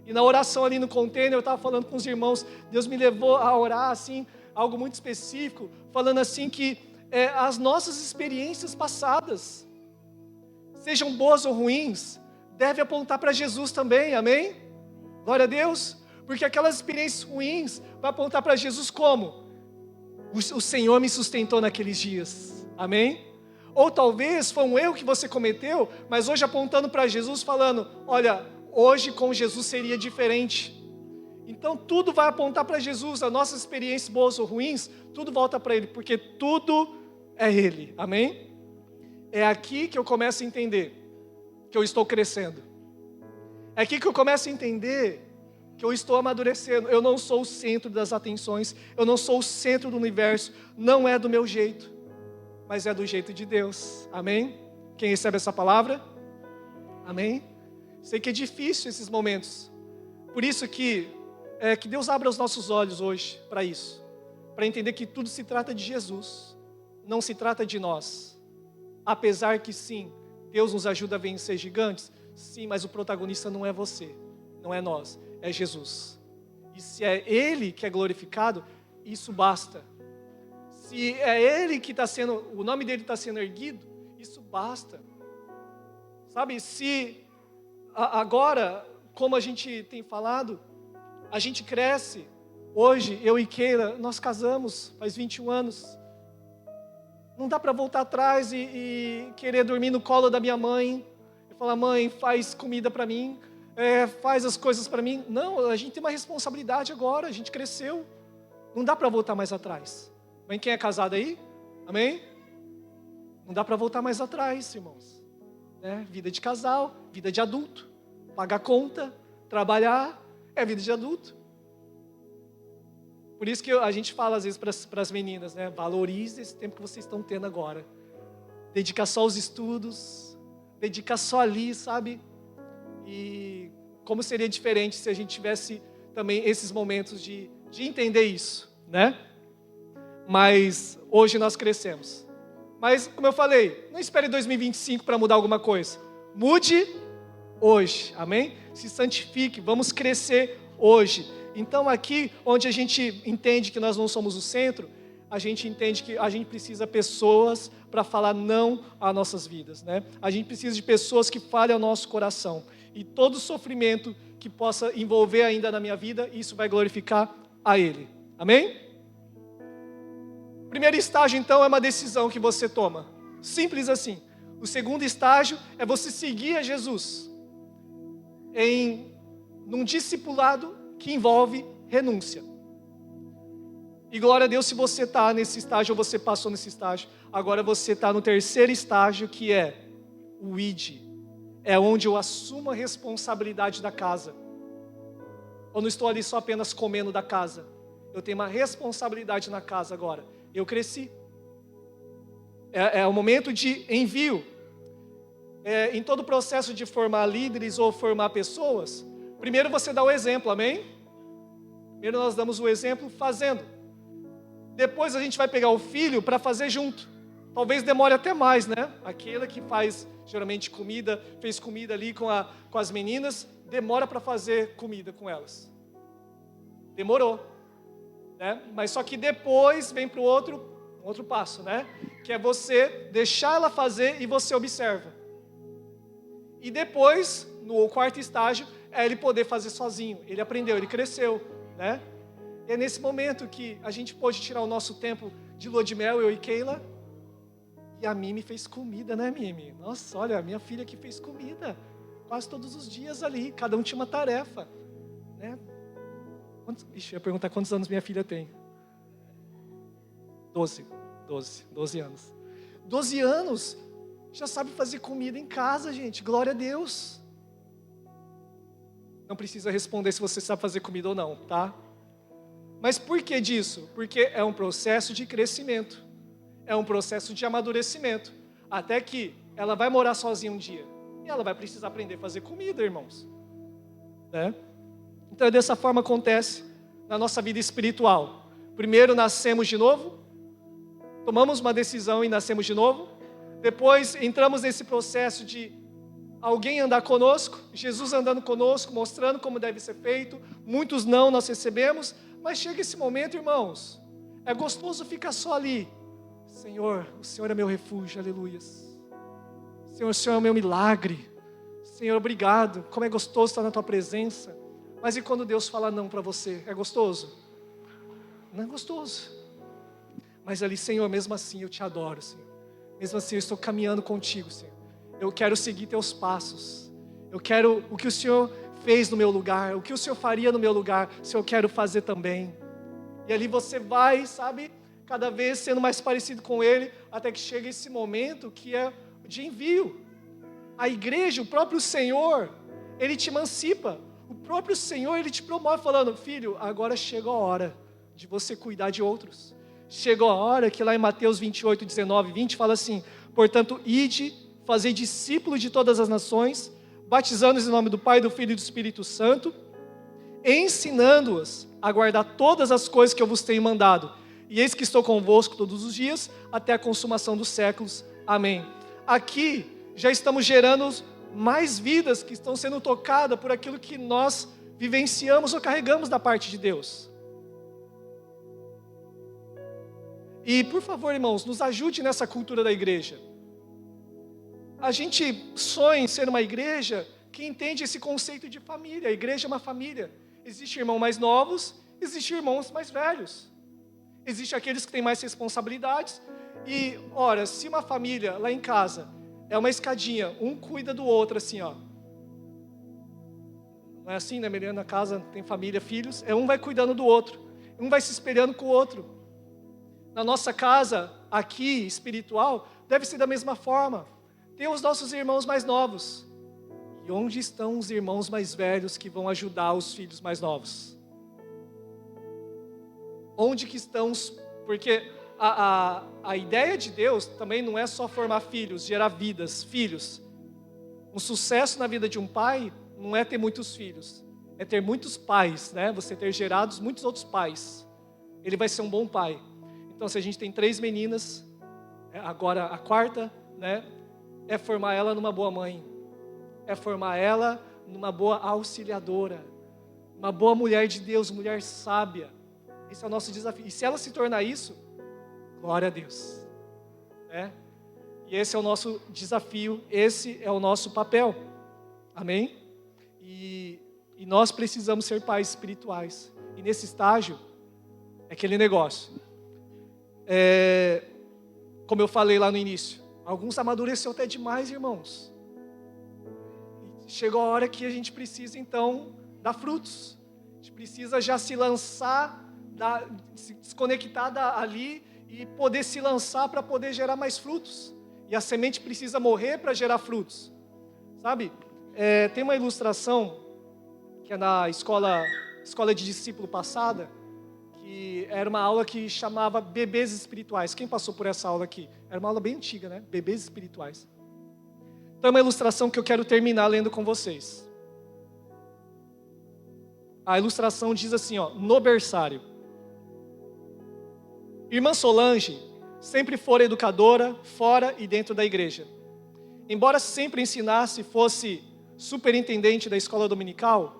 E na oração ali no container, eu estava falando com os irmãos, Deus me levou a orar assim, algo muito específico, falando assim que as nossas experiências passadas, sejam boas ou ruins, devem apontar para Jesus também, amém? Glória a Deus, porque aquelas experiências ruins vai apontar para Jesus como? O Senhor me sustentou naqueles dias, amém? Ou talvez foi um erro que você cometeu, mas hoje apontando para Jesus, falando, olha, hoje com Jesus seria diferente. Então tudo vai apontar para Jesus, as nossas experiências boas ou ruins, tudo volta para Ele, porque tudo é Ele, amém? É aqui que eu começo a entender que eu estou crescendo. É aqui que eu começo a entender que eu estou amadurecendo. Eu não sou o centro das atenções, eu não sou o centro do universo, não é do meu jeito, mas é do jeito de Deus, amém? Quem recebe essa palavra? Amém? Sei que é difícil esses momentos, por isso que Deus abra os nossos olhos hoje para isso, para entender que tudo se trata de Jesus, não se trata de nós. Apesar que sim, Deus nos ajuda a vencer gigantes, sim, mas o protagonista não é você, não é nós, é Jesus. E se é Ele que é glorificado, isso basta. Se é Ele que está sendo, o nome dele está sendo erguido, isso basta. Sabe, se agora, como a gente tem falado, a gente cresce. Hoje, eu e Keila, nós casamos faz 21 anos. Não dá para voltar atrás e querer dormir no colo da minha mãe. E falar, mãe, faz comida para mim, faz as coisas para mim. Não, a gente tem uma responsabilidade agora, a gente cresceu. Não dá para voltar mais atrás. Mãe, quem é casado aí? Amém? Não dá para voltar mais atrás, irmãos. Vida de casal, vida de adulto. Pagar conta, trabalhar, é vida de adulto. Por isso que a gente fala às vezes para as meninas, valorize esse tempo que vocês estão tendo agora. Dedicar só aos estudos, dedicar só ali, sabe? E como seria diferente se a gente tivesse também esses momentos de entender isso, né? Mas hoje nós crescemos. Mas, como eu falei, não espere 2025 para mudar alguma coisa. Mude hoje, amém? Se santifique, vamos crescer hoje. Então aqui, onde a gente entende que nós não somos o centro, a gente entende que a gente precisa de pessoas para falar não às nossas vidas, né? A gente precisa de pessoas que falem ao nosso coração. E todo sofrimento que possa envolver ainda na minha vida, isso vai glorificar a Ele. Amém? O primeiro estágio, então, é uma decisão que você toma. Simples assim. O segundo estágio é você seguir a Jesus num discipulado que envolve renúncia. E glória a Deus se você está nesse estágio ou você passou nesse estágio. Agora você está no terceiro estágio, que é o ID. É onde eu assumo a responsabilidade da casa. Eu não estou ali só apenas comendo da casa. Eu tenho uma responsabilidade na casa agora. Eu cresci. É o momento de envio. Em todo o processo de formar líderes ou formar pessoas, primeiro você dá o exemplo, amém? Primeiro nós damos o exemplo fazendo. Depois a gente vai pegar o filho para fazer junto. Talvez demore até mais, né? Aquela que faz geralmente comida, fez comida ali com as meninas, demora para fazer comida com elas. Demorou, né? Mas só que depois vem para o outro passo, né? Que é você deixar ela fazer e você observa. E depois, no quarto estágio, é ele poder fazer sozinho. Ele aprendeu, ele cresceu, né? E é nesse momento que a gente pode tirar o nosso tempo de lua de mel, eu e Keila. E a Mimi fez comida, né, Mimi? Nossa, olha, a minha filha que fez comida. Quase todos os dias ali, cada um tinha uma tarefa, né? Eu ia perguntar quantos anos minha filha tem. 12 anos. 12 anos, já sabe fazer comida em casa, gente. Glória a Deus. Não precisa responder se você sabe fazer comida ou não, tá? Mas por que disso? Porque é um processo de crescimento. É um processo de amadurecimento. Até que ela vai morar sozinha um dia. E ela vai precisar aprender a fazer comida, irmãos. Né? Então é dessa forma que acontece na nossa vida espiritual. Primeiro nascemos de novo. Tomamos uma decisão e nascemos de novo. Depois entramos nesse processo de alguém andar conosco, Jesus andando conosco, mostrando como deve ser feito. Muitos não nós recebemos, mas chega esse momento, irmãos, é gostoso ficar só ali. Senhor, o Senhor é meu refúgio, aleluias. Senhor, o Senhor é o meu milagre. Senhor, obrigado, como é gostoso estar na tua presença. Mas e quando Deus fala não para você, é gostoso? Não é gostoso. Mas ali, Senhor, mesmo assim eu te adoro, Senhor. Mesmo assim eu estou caminhando contigo, Senhor. Eu quero seguir teus passos. Eu quero o que o Senhor fez no meu lugar, o que o Senhor faria no meu lugar, Senhor, eu quero fazer também. E ali você vai, sabe, cada vez sendo mais parecido com Ele, até que chega esse momento que é de envio. A igreja, o próprio Senhor, Ele te emancipa. O próprio Senhor, Ele te promove falando, filho, agora chegou a hora de você cuidar de outros. Chegou a hora que lá em Mateus 28, 19, 20, fala assim, portanto, ide, fazei discípulos de todas as nações, batizando-os em nome do Pai, do Filho e do Espírito Santo, ensinando-os a guardar todas as coisas que eu vos tenho mandado. E eis que estou convosco todos os dias, até a consumação dos séculos. Amém. Aqui já estamos gerando mais vidas que estão sendo tocadas por aquilo que nós vivenciamos ou carregamos da parte de Deus. E, por favor, irmãos, nos ajude nessa cultura da igreja. A gente sonha em ser uma igreja que entende esse conceito de família. A igreja é uma família. Existem irmãos mais novos, existem irmãos mais velhos. Existem aqueles que têm mais responsabilidades. E, ora, se uma família lá em casa é uma escadinha, um cuida do outro assim, ó. Não é assim, né? Na casa tem família, filhos. Um vai cuidando do outro. Um vai se espelhando com o outro. Na nossa casa, aqui, espiritual, deve ser da mesma forma. Tem os nossos irmãos mais novos. E onde estão os irmãos mais velhos que vão ajudar os filhos mais novos? Onde que estão os... Porque a ideia de Deus também não é só formar filhos, gerar vidas, filhos. Um sucesso na vida de um pai não é ter muitos filhos. É ter muitos pais, né? Você ter gerado muitos outros pais. Ele vai ser um bom pai. Então, se a gente tem 3 meninas, agora a quarta, né? É formar ela numa boa mãe. É formar ela numa boa auxiliadora. Uma boa mulher de Deus, mulher sábia. Esse é o nosso desafio. E se ela se tornar isso, glória a Deus. Né? E esse é o nosso desafio, esse é o nosso papel. Amém? E nós precisamos ser pais espirituais. E nesse estágio, é aquele negócio. Como eu falei lá no início, alguns amadureceram até demais, irmãos. E chegou a hora que a gente precisa, então, dar frutos. A gente precisa já se lançar, se desconectar ali e poder se lançar para poder gerar mais frutos. E a semente precisa morrer para gerar frutos. Sabe? Tem uma ilustração que é na escola de discípulo passada, que E era uma aula que chamava Bebês Espirituais. Quem passou por essa aula aqui? Era uma aula bem antiga, né? Bebês Espirituais. Então é uma ilustração que eu quero terminar lendo com vocês. A ilustração diz assim, ó, no berçário. Irmã Solange sempre fora educadora, fora e dentro da igreja. Embora sempre ensinasse e fosse superintendente da escola dominical,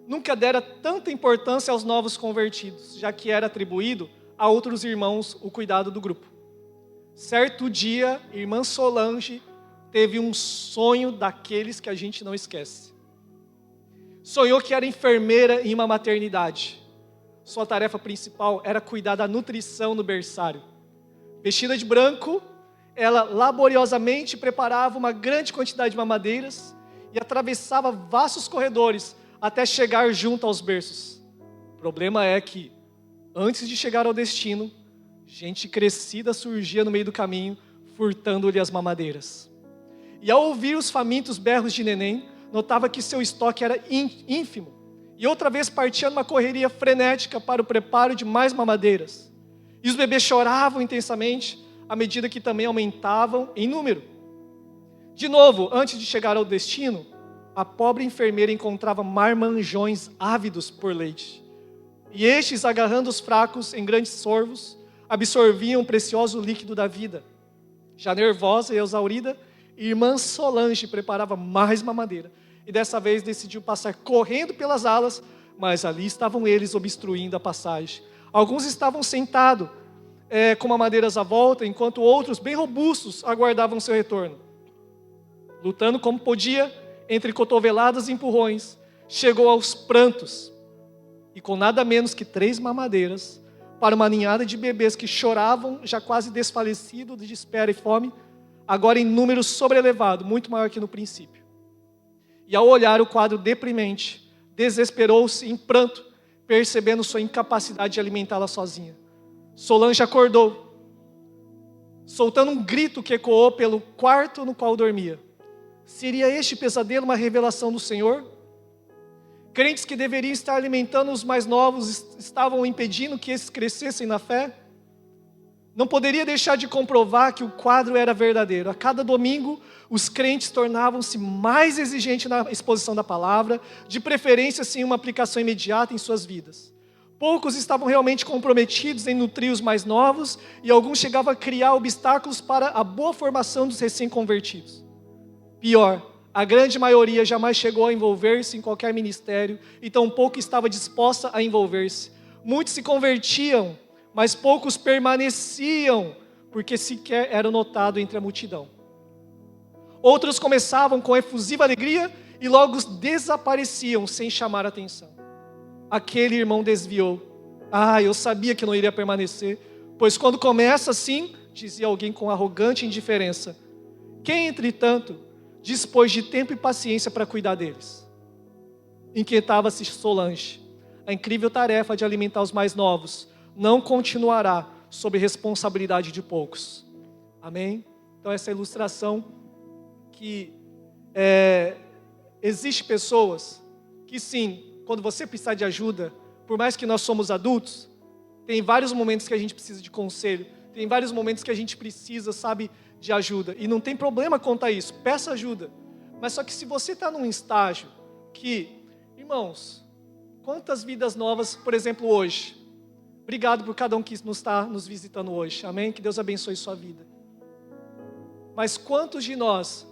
nunca dera tanta importância aos novos convertidos, já que era atribuído a outros irmãos o cuidado do grupo. Certo dia, irmã Solange teve um sonho daqueles que a gente não esquece. Sonhou que era enfermeira em uma maternidade. Sua tarefa principal era cuidar da nutrição no berçário. Vestida de branco, ela laboriosamente preparava uma grande quantidade de mamadeiras e atravessava vastos corredores até chegar junto aos berços. O problema é que, antes de chegar ao destino, gente crescida surgia no meio do caminho, furtando-lhe as mamadeiras. E ao ouvir os famintos berros de neném, notava que seu estoque era ínfimo. E outra vez partia numa correria frenética para o preparo de mais mamadeiras. E os bebês choravam intensamente, à medida que também aumentavam em número. De novo, antes de chegar ao destino, a pobre enfermeira encontrava marmanjões ávidos por leite. E estes, agarrando os fracos em grandes sorvos, absorviam o precioso líquido da vida. Já nervosa e exaurida, irmã Solange preparava mais mamadeira. E dessa vez decidiu passar correndo pelas alas, mas ali estavam eles obstruindo a passagem. Alguns estavam sentados com mamadeiras à volta, enquanto outros, bem robustos, aguardavam seu retorno. Lutando como podia, entre cotoveladas e empurrões, chegou aos prantos. E com nada menos que 3 mamadeiras, para uma ninhada de bebês que choravam, já quase desfalecidos de espera e fome, agora em número sobrelevado, muito maior que no princípio. E ao olhar o quadro deprimente, desesperou-se em pranto, percebendo sua incapacidade de alimentá-la sozinha. Solange acordou, soltando um grito que ecoou pelo quarto no qual dormia. Seria este pesadelo uma revelação do Senhor? Crentes que deveriam estar alimentando os mais novos estavam impedindo que esses crescessem na fé? Não poderia deixar de comprovar que o quadro era verdadeiro. A cada domingo, os crentes tornavam-se mais exigentes na exposição da palavra, de preferência sem uma aplicação imediata em suas vidas. Poucos estavam realmente comprometidos em nutrir os mais novos, e alguns chegavam a criar obstáculos para a boa formação dos recém-convertidos. Pior, a grande maioria jamais chegou a envolver-se em qualquer ministério, e tampouco estava disposta a envolver-se. Muitos se convertiam, mas poucos permaneciam, porque sequer eram notados entre a multidão. Outros começavam com efusiva alegria e logo desapareciam sem chamar atenção. Aquele irmão desviou. Eu sabia que não iria permanecer, pois quando começa assim, dizia alguém com arrogante indiferença, quem, entretanto, dispôs de tempo e paciência para cuidar deles? Inquietava-se Solange. A incrível tarefa de alimentar os mais novos não continuará sob responsabilidade de poucos. Amém? Então essa ilustração que existe pessoas que sim, quando você precisar de ajuda, por mais que nós somos adultos, tem vários momentos que a gente precisa de conselho, tem vários momentos que a gente precisa, de ajuda, e não tem problema contar isso, peça ajuda. Mas só que se você está num estágio que, irmãos, quantas vidas novas, por exemplo, hoje, obrigado por cada um que está nos visitando hoje, amém? Que Deus abençoe sua vida. Mas quantos de nós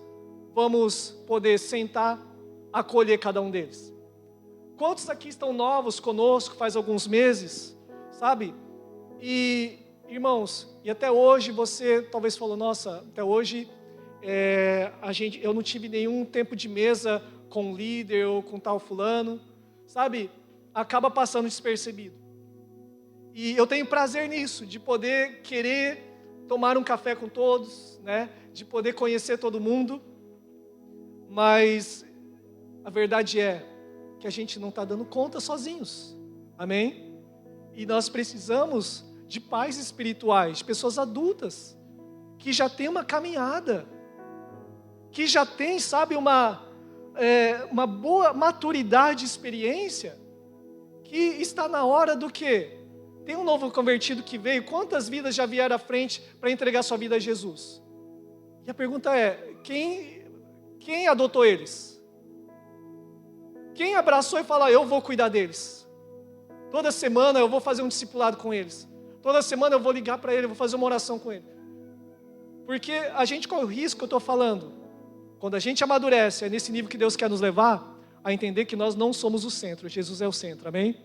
vamos poder sentar, acolher cada um deles? Quantos aqui estão novos conosco, faz alguns meses, E, irmãos, e até hoje você talvez falou, nossa, até hoje eu não tive nenhum tempo de mesa com um líder ou com tal fulano, acaba passando despercebido. E eu tenho prazer nisso, de poder querer tomar um café com todos, de poder conhecer todo mundo, mas a verdade é que a gente não está dando conta sozinhos, amém? E nós precisamos de pais espirituais, de pessoas adultas, que já têm uma caminhada, que já têm, uma boa maturidade e experiência, que está na hora do quê? Tem um novo convertido que veio, quantas vidas já vieram à frente para entregar sua vida a Jesus? E a pergunta é, quem adotou eles? Quem abraçou e falou, eu vou cuidar deles? Toda semana eu vou fazer um discipulado com eles. Toda semana eu vou ligar para ele, eu vou fazer uma oração com ele. Porque a gente corre o risco que eu estou falando. Quando a gente amadurece, é nesse nível que Deus quer nos levar, a entender que nós não somos o centro, Jesus é o centro, amém?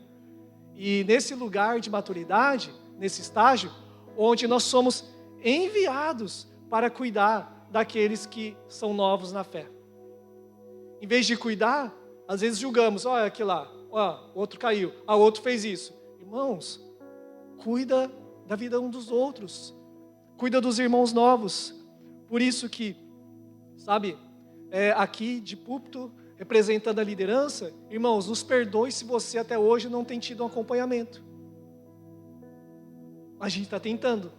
E nesse lugar de maturidade, nesse estágio, onde nós somos enviados para cuidar daqueles que são novos na fé. Em vez de cuidar, às vezes julgamos, olha aquele lá, o outro caiu, o outro fez isso. Irmãos, cuida da vida um dos outros, cuida dos irmãos novos. Por isso que, sabe, aqui de púlpito, representando a liderança, irmãos, nos perdoe se você até hoje não tem tido um acompanhamento. A gente está tentando.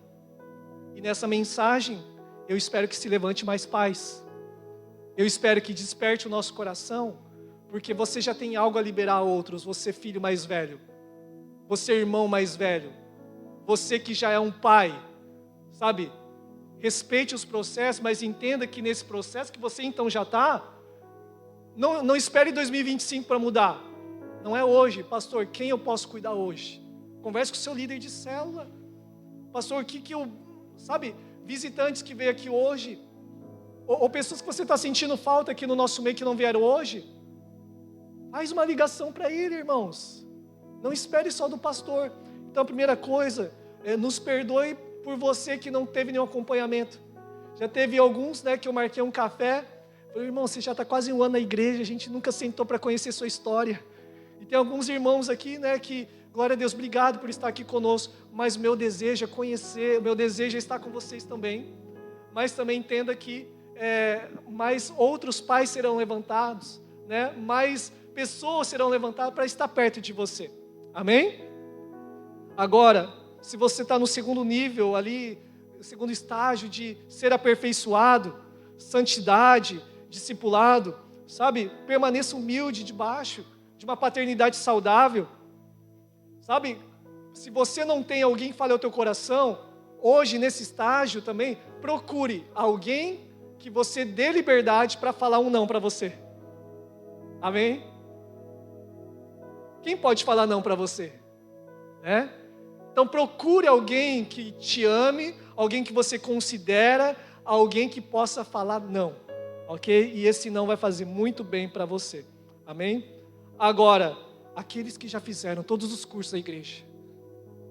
E nessa mensagem, eu espero que se levante mais pais. Eu espero que desperte o nosso coração, porque você já tem algo a liberar a outros, você filho mais velho, você irmão mais velho, você que já é um pai, sabe? Respeite os processos, mas entenda que nesse processo que você então já está, não espere 2025 para mudar. Não é hoje. Pastor, quem eu posso cuidar hoje? Converse com o seu líder de célula. Pastor, sabe, visitantes que veio aqui hoje, ou pessoas que você está sentindo falta aqui no nosso meio que não vieram hoje, faz uma ligação para ele, irmãos. Não espere só do pastor. Então a primeira coisa, nos perdoe por você que não teve nenhum acompanhamento. Já teve alguns, que eu marquei um café. Falei, irmão, você já está quase um ano na igreja, a gente nunca sentou para conhecer sua história. E tem alguns irmãos aqui, que, glória a Deus, obrigado por estar aqui conosco, mas o meu desejo é conhecer, o meu desejo é estar com vocês também. Mas também entenda que mais outros pais serão levantados, mais pessoas serão levantadas para estar perto de você. Amém? Agora, se você está no segundo nível ali, segundo estágio de ser aperfeiçoado, santidade, discipulado, sabe? Permaneça humilde debaixo de uma paternidade saudável, sabe? Se você não tem alguém que fale ao teu coração, hoje nesse estágio também, procure alguém que você dê liberdade para falar um não para você. Amém? Quem pode falar não para você? Então procure alguém que te ame, alguém que você considera, alguém que possa falar não, ok? E esse não vai fazer muito bem para você, amém? Agora, aqueles que já fizeram todos os cursos da igreja,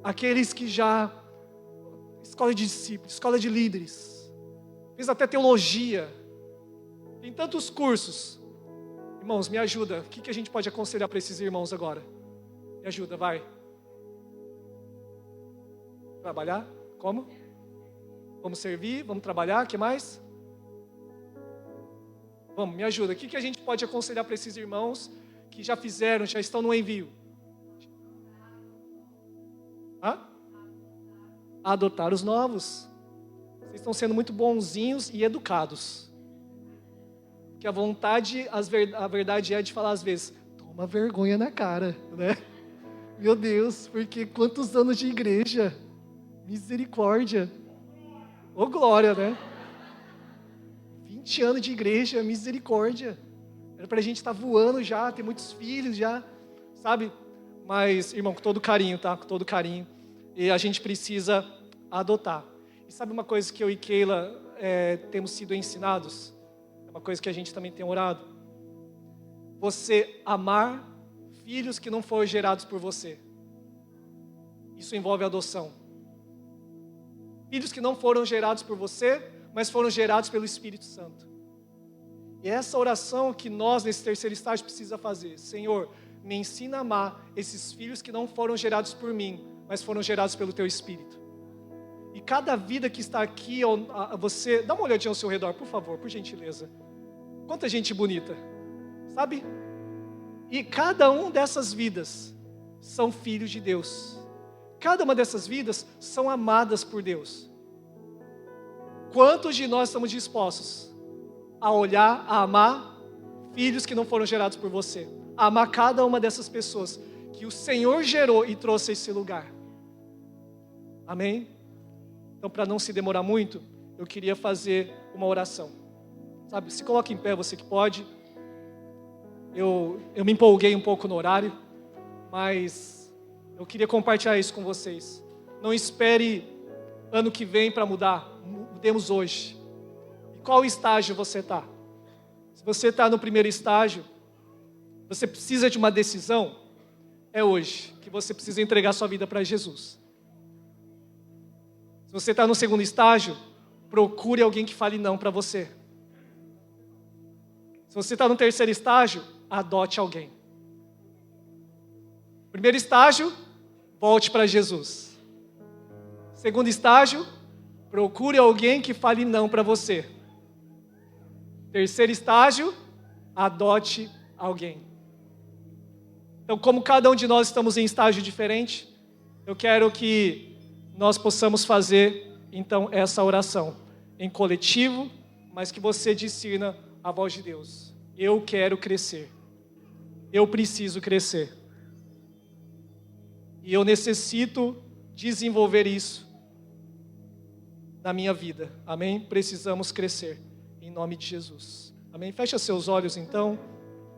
aqueles que já, escola de discípulos, escola de líderes, fez até teologia, tem tantos cursos. Irmãos, me ajuda, o que a gente pode aconselhar para esses irmãos agora? Me ajuda, vai. Trabalhar? Como? Vamos servir, vamos trabalhar, o que mais? Vamos, me ajuda. O que a gente pode aconselhar para esses irmãos que já fizeram, já estão no envio? Adotar os novos. Vocês estão sendo muito bonzinhos e educados. Que a vontade, a verdade é de falar às vezes, toma vergonha na cara, Meu Deus, porque quantos anos de igreja? Misericórdia. Ô glória, 20 anos de igreja, misericórdia. Era pra gente estar voando já, ter muitos filhos já, sabe? Mas, irmão, com todo carinho, tá? Com todo carinho. E a gente precisa adotar. E sabe uma coisa que eu e Keila temos sido ensinados? É uma coisa que a gente também tem orado. Você amar filhos que não foram gerados por você. Isso envolve adoção. Filhos que não foram gerados por você, mas foram gerados pelo Espírito Santo. E essa oração que nós, nesse terceiro estágio, precisa fazer. Senhor, me ensina a amar esses filhos que não foram gerados por mim, mas foram gerados pelo Teu Espírito. E cada vida que está aqui, você... Dá uma olhadinha ao seu redor, por favor, por gentileza. Quanta gente bonita, sabe? E cada um dessas vidas são filhos de Deus. Cada uma dessas vidas são amadas por Deus. Quantos de nós estamos dispostos a olhar, a amar filhos que não foram gerados por você? A amar cada uma dessas pessoas que o Senhor gerou e trouxe a esse lugar. Amém? Então, para não se demorar muito, eu queria fazer uma oração. Sabe, se coloque em pé, você que pode. Eu me empolguei um pouco no horário, mas eu queria compartilhar isso com vocês. Não espere ano que vem para mudar, mudemos hoje. E qual estágio você está? Se você está no primeiro estágio, você precisa de uma decisão, é hoje que você precisa entregar sua vida para Jesus. Se você está no segundo estágio, procure alguém que fale não para você. Se você está no terceiro estágio, adote alguém. Primeiro estágio, volte para Jesus. Segundo estágio, procure alguém que fale não para você. Terceiro estágio, adote alguém. Então, como cada um de nós estamos em estágio diferente, eu quero que nós possamos fazer, então, essa oração em coletivo, mas que você discirna a voz de Deus. Eu quero crescer. Eu preciso crescer. E eu necessito desenvolver isso na minha vida. Amém? Precisamos crescer. Em nome de Jesus. Amém? Fecha seus olhos, então.